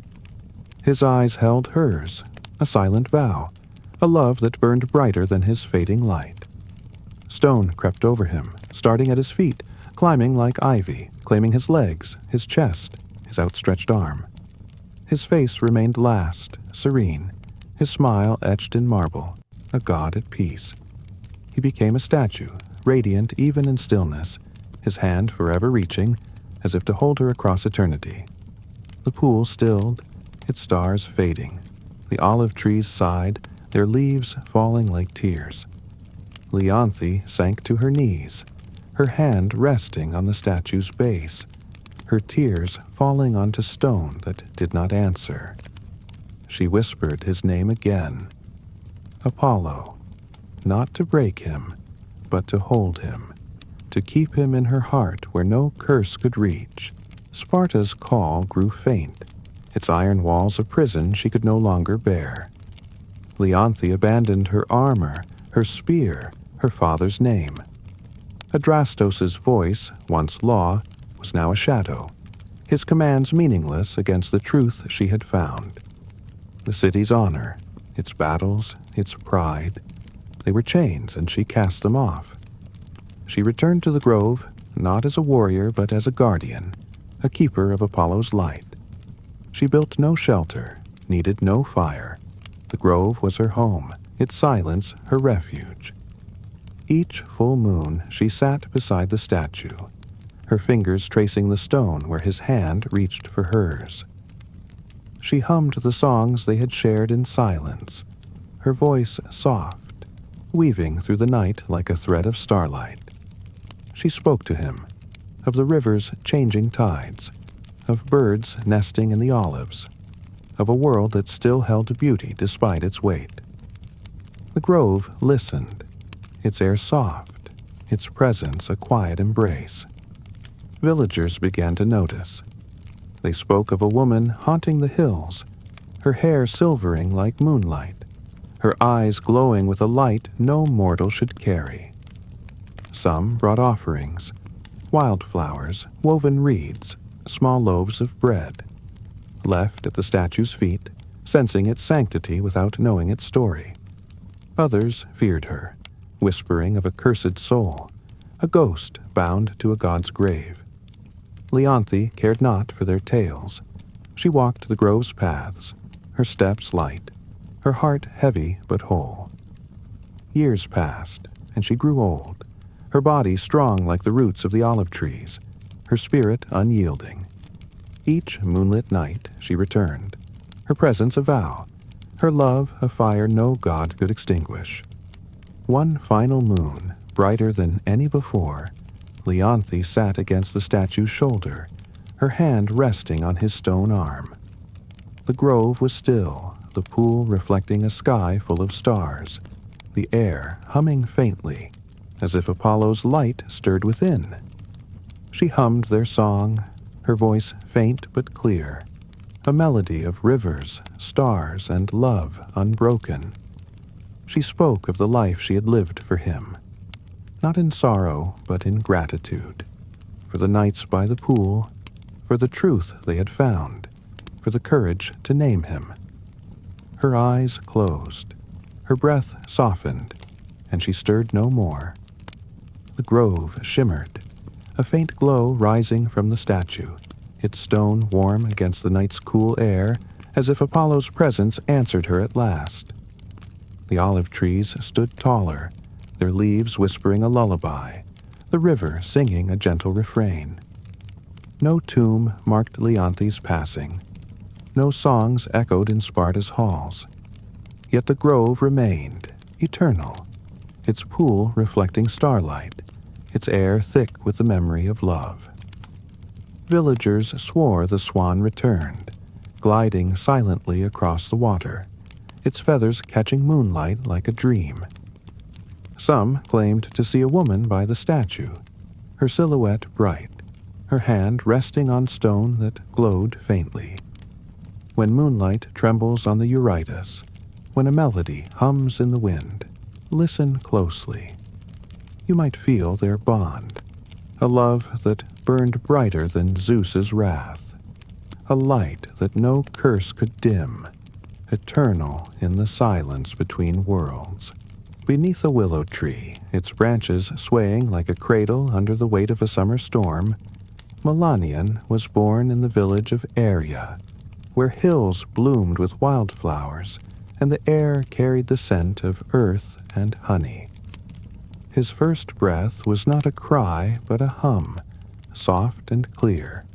His eyes held hers, a silent vow, a love that burned brighter than his fading light. Stone crept over him, starting at his feet, climbing like ivy, claiming his legs, his chest, his outstretched arm. His face remained last, serene, his smile etched in marble, a god at peace. He became a statue, radiant even in stillness, his hand forever reaching, as if to hold her across eternity. The pool stilled, its stars fading. The olive trees sighed, their leaves falling like tears. Leonthy sank to her knees, her hand resting on the statue's base, her tears falling onto stone that did not answer. She whispered his name again. Apollo, not to break him, but to hold him, to keep him in her heart where no curse could reach. Sparta's call grew faint, its iron walls a prison she could no longer bear. Leonthy abandoned her armor, her spear, her father's name. Adrastos's voice, once law, was now a shadow, his commands meaningless against the truth she had found. The city's honor, its battles, its pride, they were chains, and she cast them off. She returned to the grove, not as a warrior but as a guardian, a keeper of Apollo's light. She built no shelter, needed no fire. The grove was her home, its silence her refuge. Each full moon she sat beside the statue, her fingers tracing the stone where his hand reached for hers. She hummed the songs they had shared in silence, her voice soft, weaving through the night like a thread of starlight. She spoke to him, of the river's changing tides, of birds nesting in the olives, of a world that still held beauty despite its weight. The grove listened, its air soft, its presence a quiet embrace. Villagers began to notice. They spoke of a woman haunting the hills, her hair silvering like moonlight, her eyes glowing with a light no mortal should carry. Some brought offerings, wildflowers, woven reeds, small loaves of bread, left at the statue's feet, sensing its sanctity without knowing its story. Others feared her, whispering of a cursed soul, a ghost bound to a god's grave. Leonthy cared not for their tales. She walked the grove's paths, her steps light, her heart heavy but whole. Years passed, and she grew old, her body strong like the roots of the olive trees, her spirit unyielding. Each moonlit night she returned, her presence a vow, her love a fire no god could extinguish. One final moon, brighter than any before, Leonthy sat against the statue's shoulder, her hand resting on his stone arm. The grove was still, the pool reflecting a sky full of stars, the air humming faintly, as if Apollo's light stirred within. She hummed their song, her voice faint but clear, a melody of rivers, stars, and love unbroken. She spoke of the life she had lived for him, not in sorrow, but in gratitude, for the nights by the pool, for the truth they had found, for the courage to name him. Her eyes closed, her breath softened, and she stirred no more. The grove shimmered, a faint glow rising from the statue, its stone warm against the night's cool air, as if Apollo's presence answered her at last. The olive trees stood taller, their leaves whispering a lullaby, the river singing a gentle refrain. No tomb marked Leonthy's passing, no songs echoed in Sparta's halls. Yet the grove remained, eternal, its pool reflecting starlight, its air thick with the memory of love. Villagers swore the swan returned, gliding silently across the water, its feathers catching moonlight like a dream. Some claimed to see a woman by the statue, her silhouette bright, her hand resting on stone that glowed faintly. When moonlight trembles on the Eurytus, when a melody hums in the wind, listen closely. You might feel their bond, a love that burned brighter than Zeus's wrath, a light that no curse could dim, eternal in the silence between worlds. Beneath a willow tree, its branches swaying like a cradle under the weight of a summer storm, Melanian was born in the village of Irion, where hills bloomed with wildflowers and the air carried the scent of earth and honey. His first breath was not a cry but a hum, soft and clear,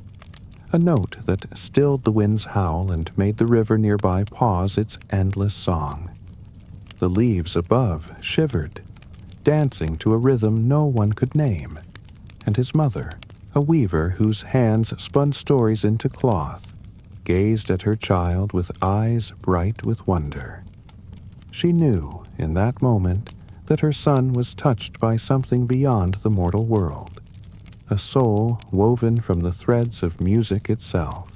a note that stilled the wind's howl and made the river nearby pause its endless song. The leaves above shivered, dancing to a rhythm no one could name, and his mother, a weaver whose hands spun stories into cloth, gazed at her child with eyes bright with wonder. She knew, in that moment, that her son was touched by something beyond the mortal world, a soul woven from the threads of music itself.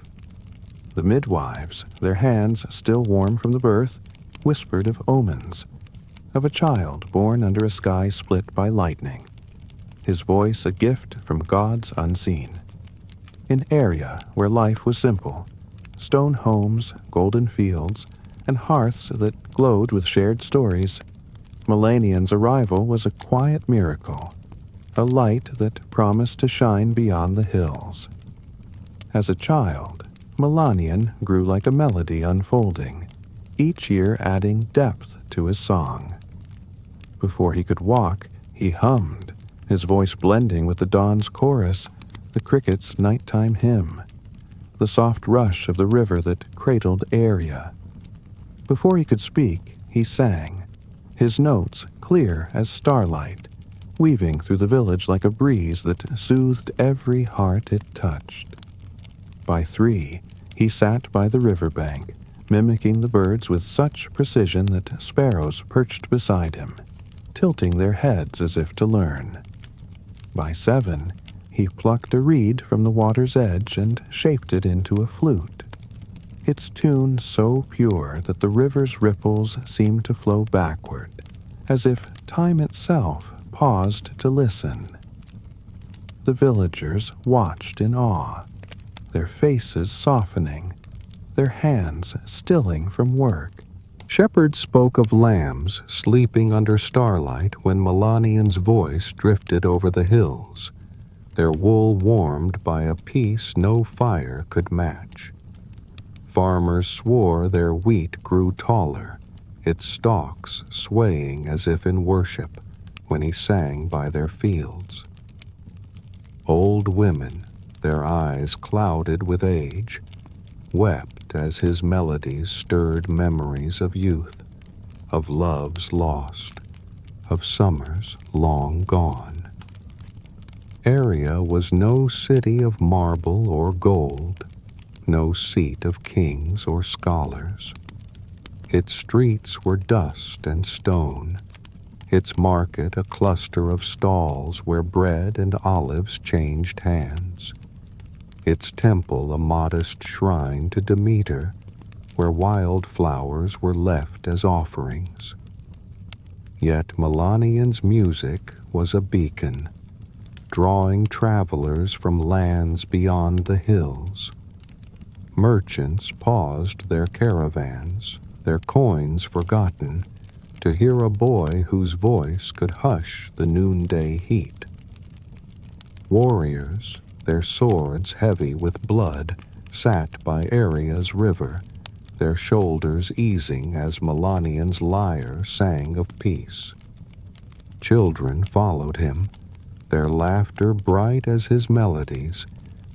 The midwives, their hands still warm from the birth, whispered of omens, of a child born under a sky split by lightning, his voice a gift from gods unseen. In area where life was simple, stone homes, golden fields, and hearths that glowed with shared stories, Melanian's arrival was a quiet miracle, a light that promised to shine beyond the hills. As a child, Melanian grew like a melody unfolding, each year adding depth to his song. Before he could walk, he hummed, his voice blending with the dawn's chorus, the cricket's nighttime hymn, the soft rush of the river that cradled Area. Before he could speak, he sang, his notes clear as starlight, weaving through the village like a breeze that soothed every heart it touched. By 3, he sat by the riverbank, mimicking the birds with such precision that sparrows perched beside him, tilting their heads as if to learn. By 7, he plucked a reed from the water's edge and shaped it into a flute, its tune so pure that the river's ripples seemed to flow backward, as if time itself paused to listen. The villagers watched in awe, their faces softening, their hands stilling from work. Shepherds spoke of lambs sleeping under starlight when Melanian's voice drifted over the hills, their wool warmed by a peace no fire could match. Farmers swore their wheat grew taller, its stalks swaying as if in worship when he sang by their fields. Old women, their eyes clouded with age, wept as his melodies stirred memories of youth, of loves lost, of summers long gone. Area was no city of marble or gold, no seat of kings or scholars. Its streets were dust and stone, its market a cluster of stalls where bread and olives changed hands, its temple a modest shrine to Demeter, where wild flowers were left as offerings. Yet Melanian's music was a beacon, drawing travelers from lands beyond the hills. Merchants paused their caravans, their coins forgotten, to hear a boy whose voice could hush the noonday heat. Warriors, their swords heavy with blood, sat by Area's river, their shoulders easing as Melanian's lyre sang of peace. Children followed him, their laughter bright as his melodies,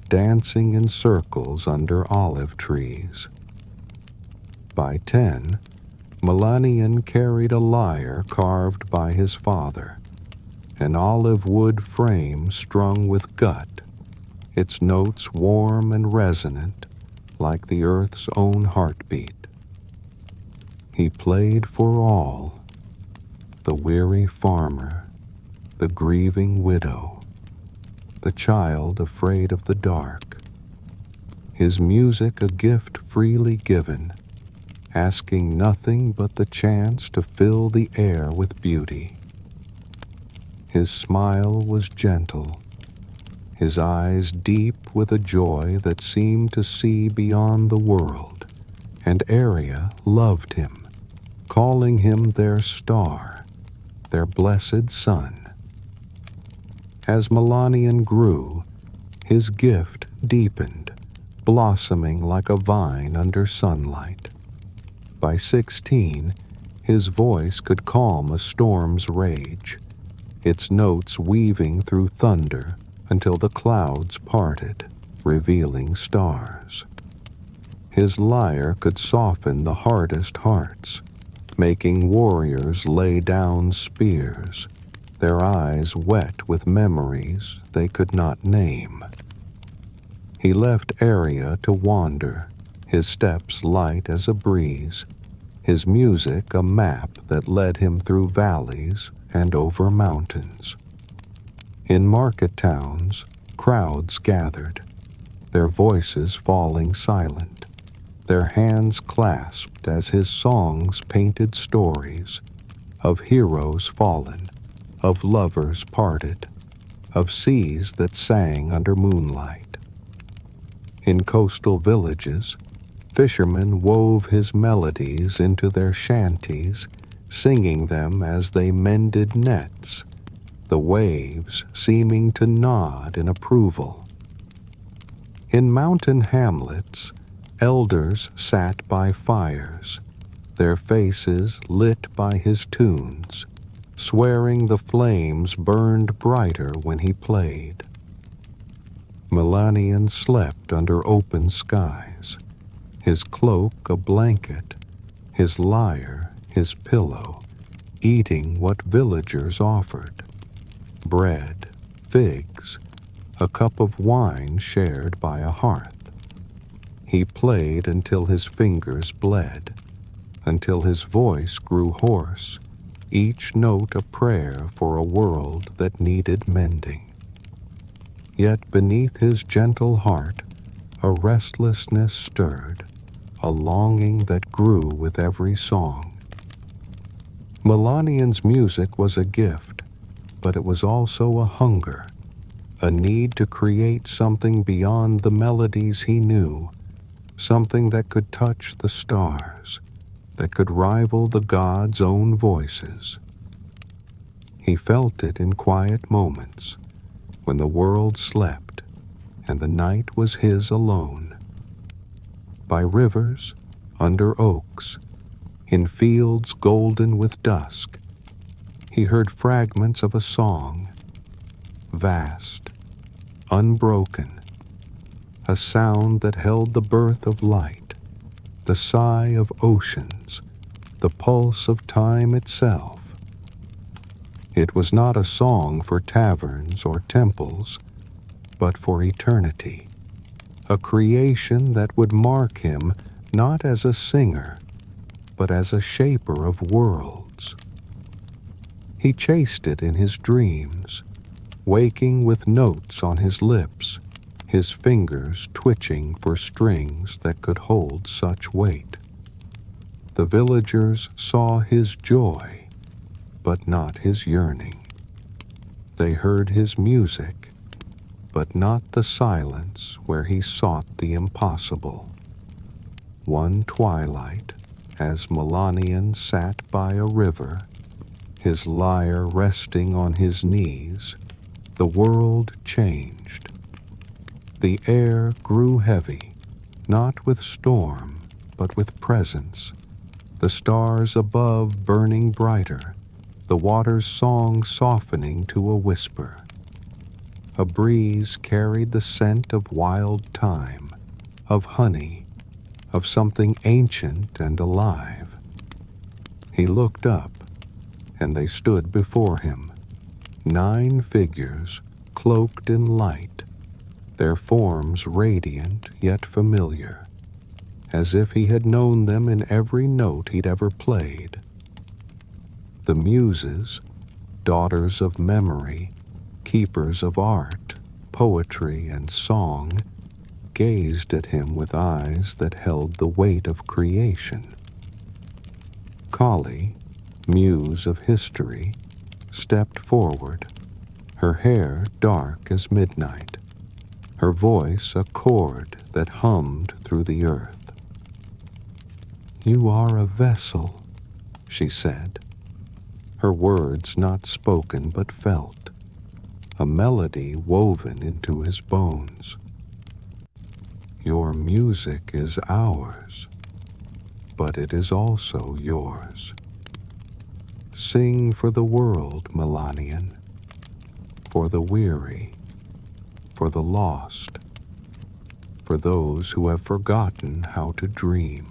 dancing in circles under olive trees. By 10, Melanian carried a lyre carved by his father, an olive wood frame strung with gut, its notes warm and resonant like the earth's own heartbeat. He played for all, the weary farmer, the grieving widow, the child afraid of the dark. His music a gift freely given, asking nothing but the chance to fill the air with beauty. His smile was gentle, his eyes deep with a joy that seemed to see beyond the world, and Area loved him, calling him their star, their blessed son. As Melanian grew, his gift deepened, blossoming like a vine under sunlight. By 16, his voice could calm a storm's rage, its notes weaving through thunder until the clouds parted, revealing stars. His lyre could soften the hardest hearts, making warriors lay down spears, their eyes wet with memories they could not name. He left area to wander, his steps light as a breeze, his music a map that led him through valleys and over mountains. In market towns, crowds gathered, their voices falling silent, their hands clasped as his songs painted stories of heroes fallen, of lovers parted, of seas that sang under moonlight. In coastal villages, fishermen wove his melodies into their shanties, singing them as they mended nets, the waves seeming to nod in approval. In mountain hamlets, elders sat by fires, their faces lit by his tunes, swearing the flames burned brighter when he played. Melanian slept under open skies, his cloak a blanket, his lyre his pillow, eating what villagers offered: bread, figs, a cup of wine shared by a hearth. He played until his fingers bled, until his voice grew hoarse, each note a prayer for a world that needed mending. Yet beneath his gentle heart a restlessness stirred, a longing that grew with every song. Melanian's music was a gift, but it was also a hunger, a need to create something beyond the melodies he knew, something that could touch the stars, that could rival the gods' own voices. He felt it in quiet moments, when the world slept and the night was his alone. By rivers, under oaks, in fields golden with dusk, he heard fragments of a song, vast, unbroken, a sound that held the birth of light, the sigh of oceans, the pulse of time itself. It was not a song for taverns or temples, but for eternity, a creation that would mark him not as a singer, but as a shaper of worlds. He chased it in his dreams, waking with notes on his lips, his fingers twitching for strings that could hold such weight. The villagers saw his joy, but not his yearning. They heard his music, but not the silence where he sought the impossible. One twilight, as Melanian sat by a river, his lyre resting on his knees, the world changed. The air grew heavy, not with storm, but with presence, the stars above burning brighter, the water's song softening to a whisper. A breeze carried the scent of wild thyme, of honey, of something ancient and alive. He looked up, and they stood before him, 9 figures cloaked in light, their forms radiant yet familiar, as if he had known them in every note he'd ever played. The Muses, daughters of memory, keepers of art, poetry, and song, gazed at him with eyes that held the weight of creation. Kali, muse of history, stepped forward, her hair dark as midnight, her voice a chord that hummed through the earth. "You are a vessel," she said, her words not spoken but felt, a melody woven into his bones. "Your music is ours, but it is also yours. Sing for the world, Melanian, for the weary, for the lost, for those who have forgotten how to dream."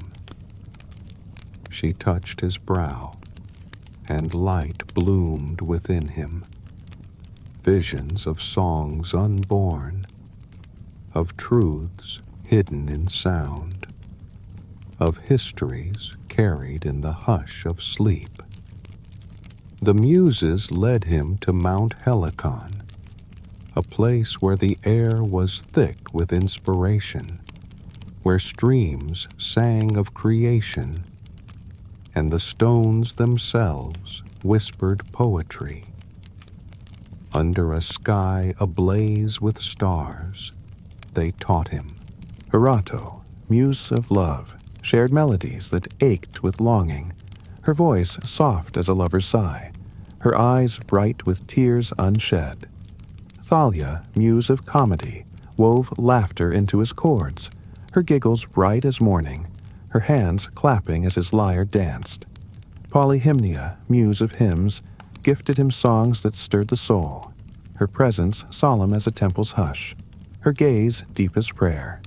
she touched his brow, and light bloomed within him. Visions of songs unborn, of truths hidden in sound, of histories carried in the hush of sleep. The Muses led him to Mount Helicon, a place where the air was thick with inspiration, where streams sang of creation, and the stones themselves whispered poetry. Under a sky ablaze with stars, they taught him. Erato, muse of love, shared melodies that ached with longing, her voice soft as a lover's sigh, her eyes bright with tears unshed. Thalia, muse of comedy, wove laughter into his chords, her giggles bright as morning, her hands clapping as his lyre danced. Polyhymnia, muse of hymns, gifted him songs that stirred the soul, her presence solemn as a temple's hush, her gaze deep as prayer.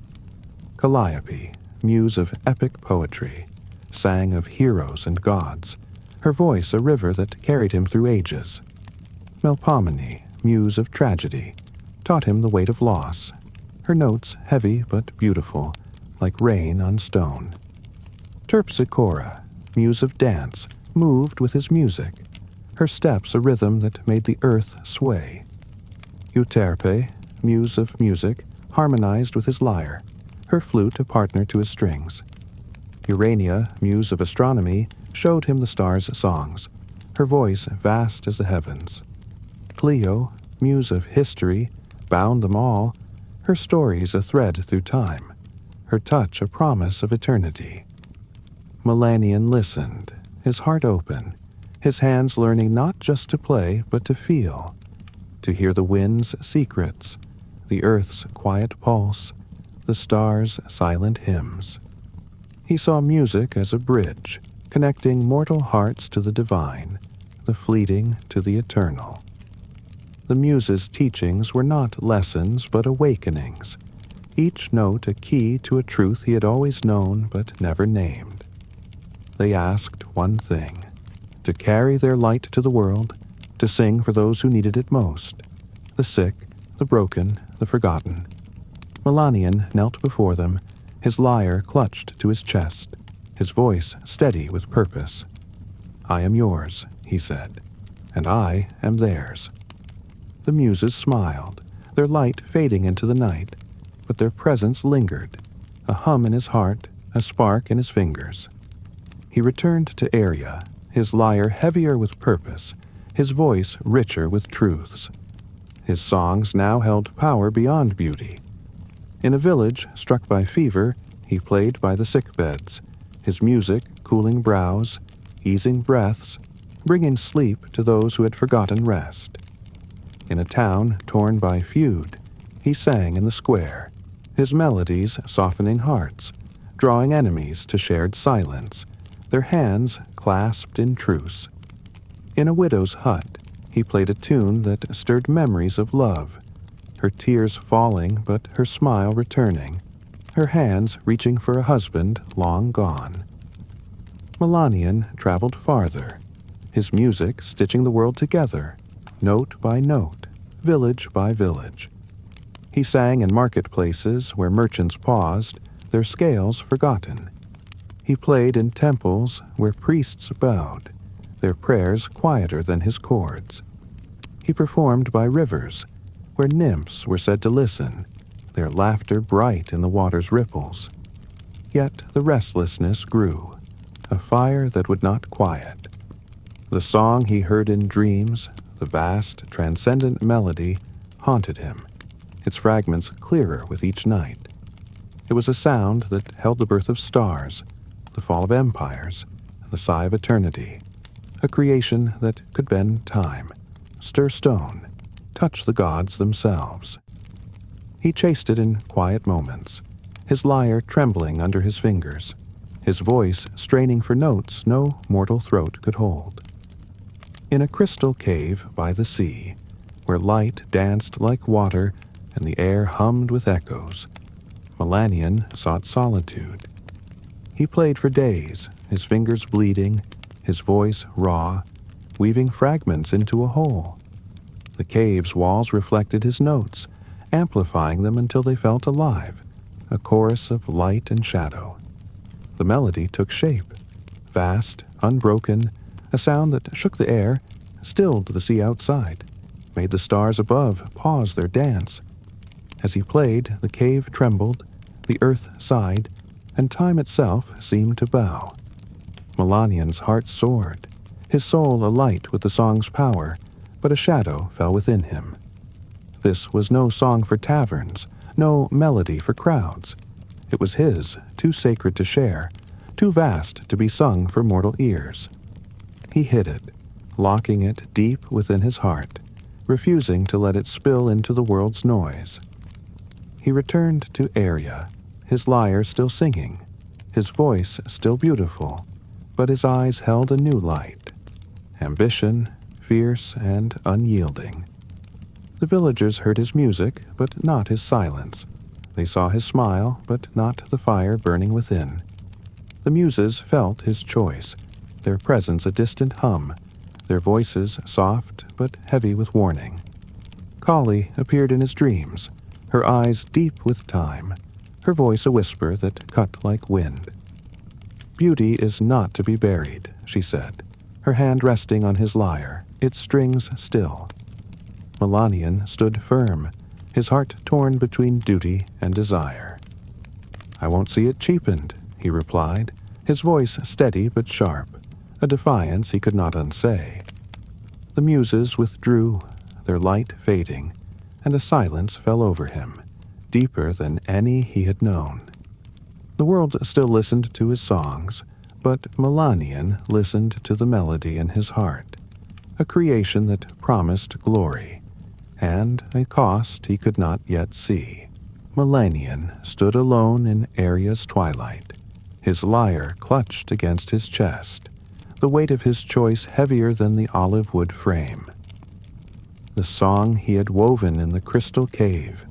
Calliope, muse of epic poetry, sang of heroes and gods, her voice a river that carried him through ages. Melpomene, muse of tragedy, taught him the weight of loss, her notes heavy but beautiful, like rain on stone. Terpsichora, muse of dance, moved with his music, her steps a rhythm that made the earth sway. Euterpe, muse of music, harmonized with his lyre, her flute a partner to his strings. Urania, muse of astronomy, showed him the stars' songs, her voice vast as the heavens. Clio, muse of history, bound them all, her stories a thread through time, her touch a promise of eternity. Melanian listened, his heart open, his hands learning not just to play but to feel, to hear the wind's secrets, the earth's quiet pulse, the stars' silent hymns. He saw music as a bridge, connecting mortal hearts to the divine, the fleeting to the eternal. The Muses' teachings were not lessons but awakenings, each note a key to a truth he had always known but never named. They asked one thing: to carry their light to the world, to sing for those who needed it most, the sick, the broken, the forgotten. Melanian knelt before them, his lyre clutched to his chest, his voice steady with purpose. "I am yours," he said, "and I am theirs." The Muses smiled, their light fading into the night, but their presence lingered, a hum in his heart, a spark in his fingers. He returned to Aria, his lyre heavier with purpose, his voice richer with truths. His songs now held power beyond beauty. In a village struck by fever, he played by the sick beds, his music cooling brows, easing breaths, bringing sleep to those who had forgotten rest. In a town torn by feud, he sang in the square, his melodies softening hearts, drawing enemies to shared silence, their hands clasped in truce. In a widow's hut, he played a tune that stirred memories of love, her tears falling but her smile returning, her hands reaching for a husband long gone. Melanian traveled farther, his music stitching the world together, note by note, village by village. He sang in marketplaces where merchants paused, their scales forgotten. He played in temples where priests bowed, their prayers quieter than his chords. He performed by rivers, where nymphs were said to listen, their laughter bright in the water's ripples. Yet the restlessness grew, a fire that would not quiet. The song he heard in dreams, the vast, transcendent melody, haunted him, its fragments clearer with each night. It was a sound that held the birth of stars, the fall of empires, and the sigh of eternity, a creation that could bend time, stir stone, touch the gods themselves. He chased it in quiet moments, his lyre trembling under his fingers, his voice straining for notes no mortal throat could hold. In a crystal cave by the sea, where light danced like water and the air hummed with echoes, Melanian sought solitude. He played for days, his fingers bleeding, his voice raw, weaving fragments into a whole. The cave's walls reflected his notes, amplifying them until they felt alive, a chorus of light and shadow. The melody took shape, vast, unbroken, a sound that shook the air, stilled the sea outside, made the stars above pause their dance. As he played, the cave trembled, the earth sighed, and time itself seemed to bow. Melanian's heart soared, his soul alight with the song's power, but a shadow fell within him. This was no song for taverns, no melody for crowds. It was his, too sacred to share, too vast to be sung for mortal ears. He hid it, locking it deep within his heart, refusing to let it spill into the world's noise. He returned to Irion, his lyre still singing, his voice still beautiful, but his eyes held a new light, ambition, fierce and unyielding. The villagers heard his music, but not his silence. They saw his smile, but not the fire burning within. The muses felt his choice, their presence a distant hum, their voices soft but heavy with warning. Kali appeared in his dreams, her eyes deep with time, her voice a whisper that cut like wind. "Beauty is not to be buried," she said, her hand resting on his lyre, its strings still. Melanian stood firm, his heart torn between duty and desire. "I won't see it cheapened," he replied, his voice steady but sharp, a defiance he could not unsay. The muses withdrew, their light fading, and a silence fell over him, deeper than any he had known. The world still listened to his songs, but Melanian listened to the melody in his heart, a creation that promised glory, and a cost he could not yet see. Melanian stood alone in Irion's twilight, his lyre clutched against his chest, the weight of his choice heavier than the olive wood frame. The song he had woven in the crystal cave,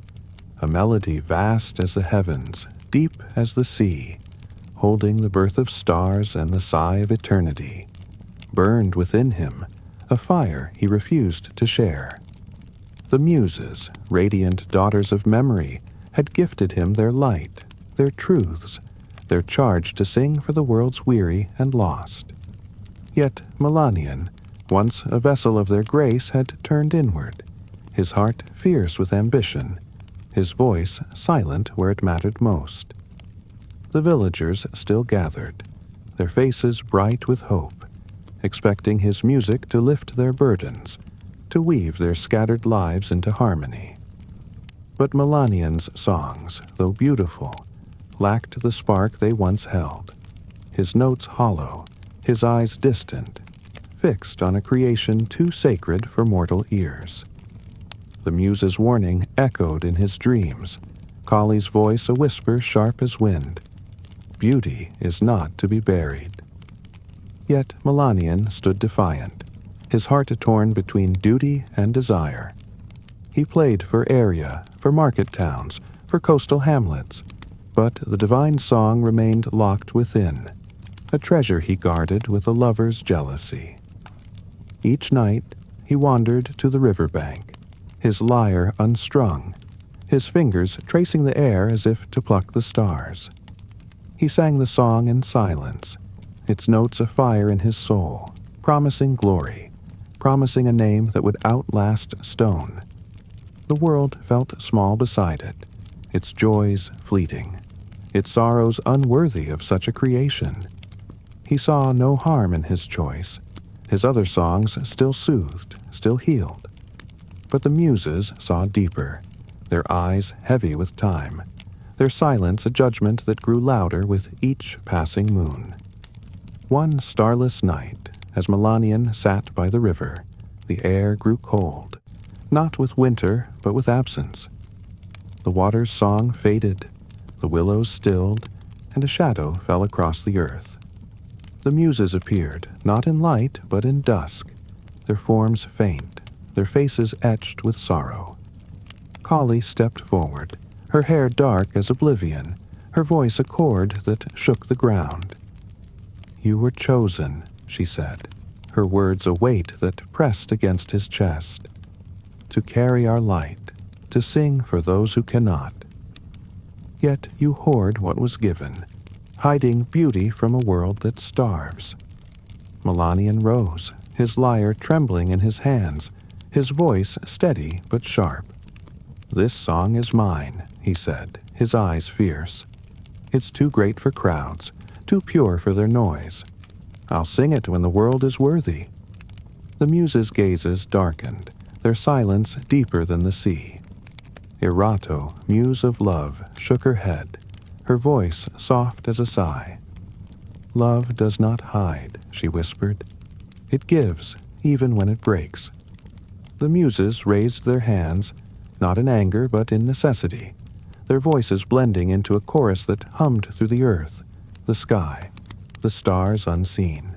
a melody vast as the heavens, deep as the sea, holding the birth of stars and the sigh of eternity, burned within him, a fire he refused to share. The muses, radiant daughters of memory, had gifted him their light, their truths, their charge to sing for the world's weary and lost. Yet Melanian, once a vessel of their grace, had turned inward, his heart fierce with ambition, his voice silent where it mattered most. The villagers still gathered, their faces bright with hope, expecting his music to lift their burdens, to weave their scattered lives into harmony. But Melanian's songs, though beautiful, lacked the spark they once held, his notes hollow, his eyes distant, fixed on a creation too sacred for mortal ears. The muse's warning echoed in his dreams, Kali's voice a whisper sharp as wind. Beauty is not to be buried. Yet Melanian stood defiant, his heart torn between duty and desire. He played for Irion, for market towns, for coastal hamlets, but the divine song remained locked within, a treasure he guarded with a lover's jealousy. Each night he wandered to the riverbank, his lyre unstrung, his fingers tracing the air as if to pluck the stars. He sang the song in silence, its notes a fire in his soul, promising glory, promising a name that would outlast stone. The world felt small beside it, its joys fleeting, its sorrows unworthy of such a creation. He saw no harm in his choice. His other songs still soothed, still healed. But the muses saw deeper, their eyes heavy with time, their silence a judgment that grew louder with each passing moon. One starless night, as Melanian sat by the river, the air grew cold, not with winter, but with absence. The water's song faded, the willows stilled, and a shadow fell across the earth. The muses appeared, not in light, but in dusk, their forms faint, their faces etched with sorrow. Kali stepped forward, her hair dark as oblivion, her voice a chord that shook the ground. "You were chosen," she said, her words a weight that pressed against his chest, "to carry our light, to sing for those who cannot. Yet you hoard what was given, hiding beauty from a world that starves." Melanian rose, his lyre trembling in his hands, his voice steady but sharp. "This song is mine," he said, his eyes fierce. "It's too great for crowds, too pure for their noise. I'll sing it when the world is worthy." The muses' gazes darkened, their silence deeper than the sea. Erato, muse of love, shook her head, her voice soft as a sigh. "Love does not hide," she whispered. "It gives, even when it breaks." The muses raised their hands, not in anger but in necessity, their voices blending into a chorus that hummed through the earth, the sky, the stars unseen.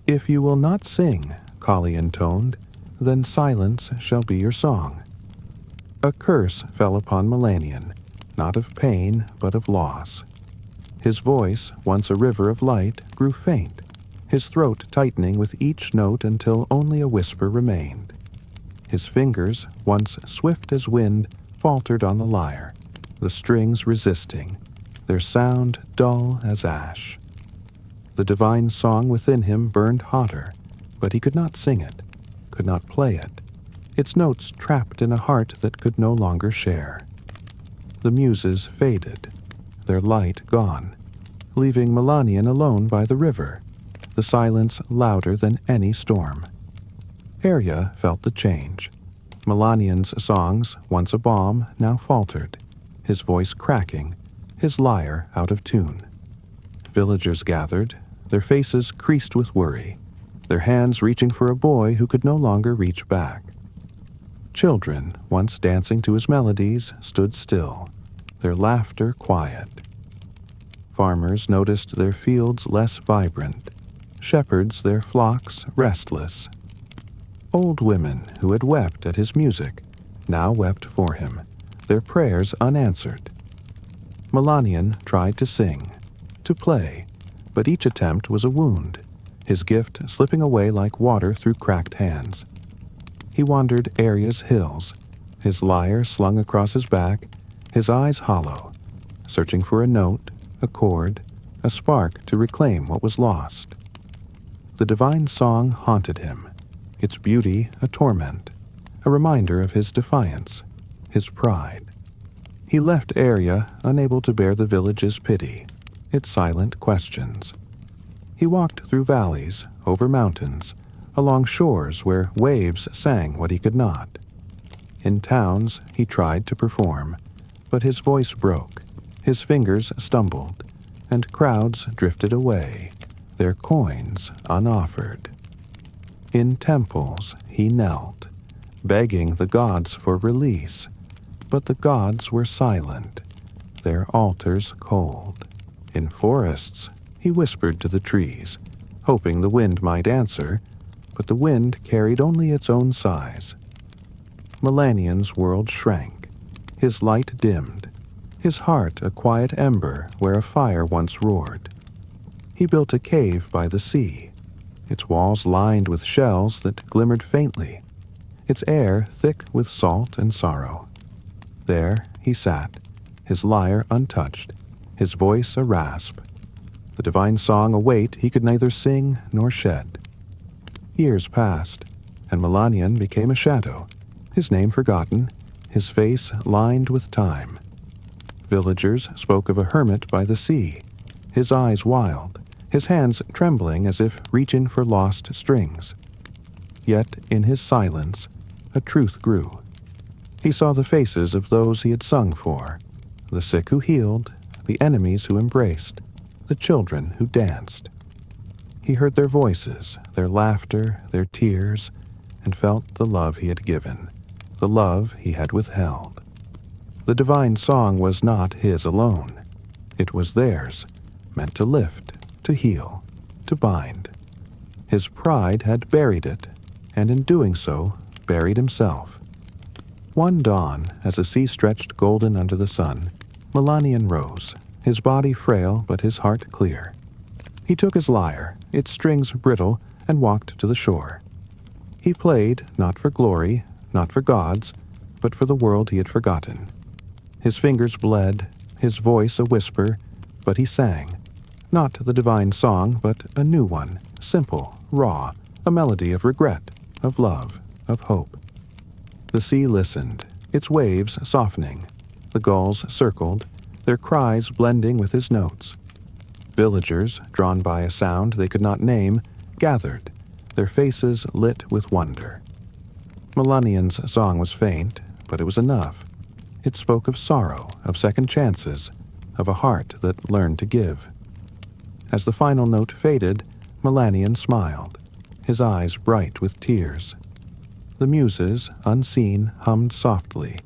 "If you will not sing," Kali intoned, "then silence shall be your song." A curse fell upon Melanian, not of pain but of loss. His voice, once a river of light, grew faint, his throat tightening with each note until only a whisper remained. His fingers, once swift as wind, faltered on the lyre, the strings resisting, their sound dull as ash. The divine song within him burned hotter, but he could not sing it, could not play it, its notes trapped in a heart that could no longer share. The muses faded, their light gone, leaving Melanian alone by the river, the silence louder than any storm. Arya felt the change. Melanian's songs, once a balm, now faltered, his voice cracking, his lyre out of tune. Villagers gathered, their faces creased with worry, their hands reaching for a boy who could no longer reach back. Children, once dancing to his melodies, stood still, their laughter quiet. Farmers noticed their fields less vibrant, shepherds their flocks restless. Old women who had wept at his music now wept for him, their prayers unanswered. Melanian tried to sing, to play, but each attempt was a wound, his gift slipping away like water through cracked hands. He wandered Arya's hills, his lyre slung across his back, his eyes hollow, searching for a note, a chord, a spark to reclaim what was lost. The divine song haunted him, its beauty a torment, a reminder of his defiance, his pride. He left Arya unable to bear the village's pity, its silent questions. He walked through valleys, over mountains, along shores where waves sang what he could not. In towns he tried to perform, but his voice broke, his fingers stumbled, and crowds drifted away, their coins unoffered. In temples he knelt, begging the gods for release, but the gods were silent, their altars cold. In forests he whispered to the trees, hoping the wind might answer, but the wind carried only its own sighs. Melanian's world shrank, his light dimmed, his heart a quiet ember where a fire once roared. He built a cave by the sea, its walls lined with shells that glimmered faintly, its air thick with salt and sorrow. There he sat, his lyre untouched, his voice a rasp, the divine song a weight he could neither sing nor shed. Years passed, and Melanian became a shadow, his name forgotten, his face lined with time. Villagers spoke of a hermit by the sea, his eyes wild, his hands trembling as if reaching for lost strings. Yet in his silence, a truth grew. He saw the faces of those he had sung for, the sick who healed, the enemies who embraced, the children who danced. He heard their voices, their laughter, their tears, and felt the love he had given, the love he had withheld. The divine song was not his alone. It was theirs, meant to lift, to heal, to bind. His pride had buried it, and in doing so, buried himself. One dawn, as the sea stretched golden under the sun, Melanian rose, his body frail but his heart clear. He took his lyre, its strings brittle, and walked to the shore. He played, not for glory, not for gods, but for the world he had forgotten. His fingers bled, his voice a whisper, but he sang, not the divine song, but a new one, simple, raw, a melody of regret, of love, of hope. The sea listened, its waves softening. The gulls circled, their cries blending with his notes. Villagers, drawn by a sound they could not name, gathered, their faces lit with wonder. Melanian's song was faint, but it was enough. It spoke of sorrow, of second chances, of a heart that learned to give. As the final note faded, Melanian smiled, his eyes bright with tears. The muses, unseen, hummed softly,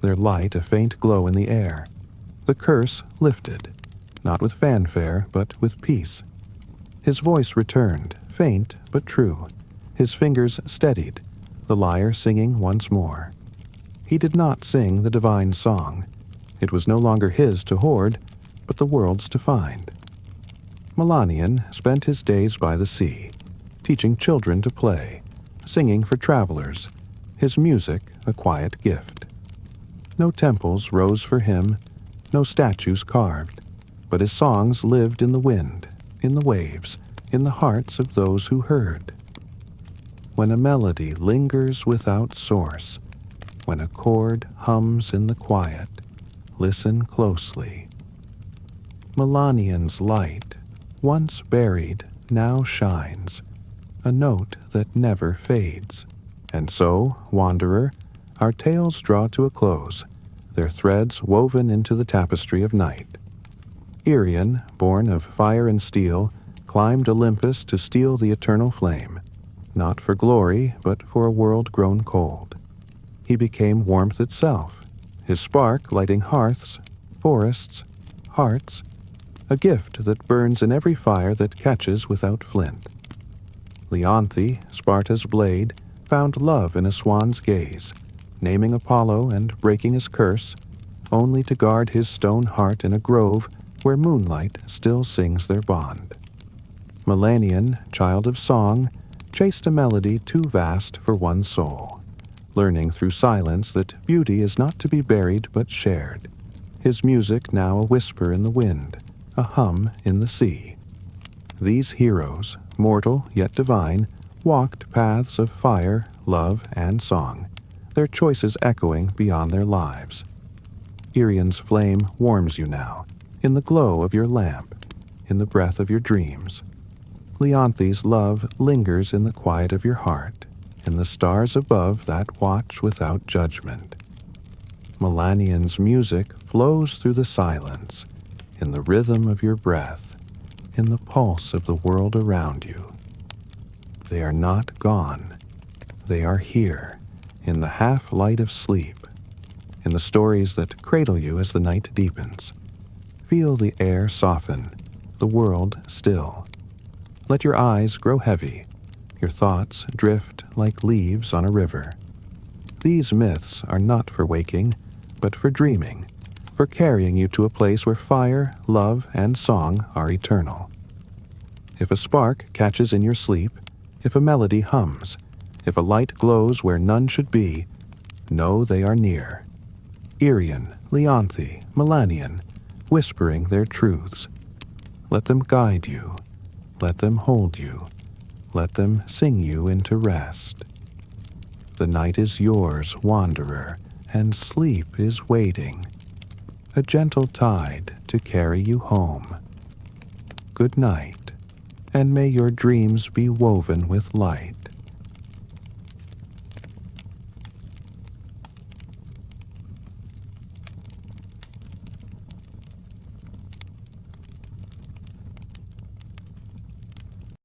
their light a faint glow in the air. The curse lifted, not with fanfare, but with peace. His voice returned, faint but true. His fingers steadied, the lyre singing once more. He did not sing the divine song. It was no longer his to hoard, but the world's to find. Melanian spent his days by the sea, teaching children to play, singing for travelers, his music a quiet gift. No temples rose for him, no statues carved, but his songs lived in the wind, in the waves, in the hearts of those who heard. When a melody lingers without source, when a chord hums in the quiet, listen closely. Melanian's light, once buried, now shines, a note that never fades. And so, wanderer, our tales draw to a close, their threads woven into the tapestry of night. Irion, born of fire and steel, climbed Olympus to steal the eternal flame, not for glory, but for a world grown cold. He became warmth itself, his spark lighting hearths, forests, hearts, a gift that burns in every fire that catches without flint. Leonthy, Sparta's blade, found love in a swan's gaze, naming Apollo and breaking his curse, only to guard his stone heart in a grove where moonlight still sings their bond. Melanian, child of song, chased a melody too vast for one soul, learning through silence that beauty is not to be buried but shared. His music now a whisper in the wind, a hum in the sea. These heroes, mortal yet divine, walked paths of fire, love, and song, their choices echoing beyond their lives. Irion's flame warms you now, in the glow of your lamp, in the breath of your dreams. Leonthy's love lingers in the quiet of your heart, in the stars above that watch without judgment. Melanian's music flows through the silence, in the rhythm of your breath, in the pulse of the world around you. They are not gone. They are here, in the half-light of sleep, in the stories that cradle you as the night deepens. Feel the air soften, the world still. Let your eyes grow heavy, your thoughts drift like leaves on a river. These myths are not for waking, but for dreaming, for carrying you to a place where fire, love, and song are eternal. If a spark catches in your sleep, if a melody hums, if a light glows where none should be, know they are near. Irion, Leonthy, Melanian, whispering their truths. Let them guide you. Let them hold you. Let them sing you into rest. The night is yours, wanderer, and sleep is waiting, a gentle tide to carry you home. Good night, and may your dreams be woven with light.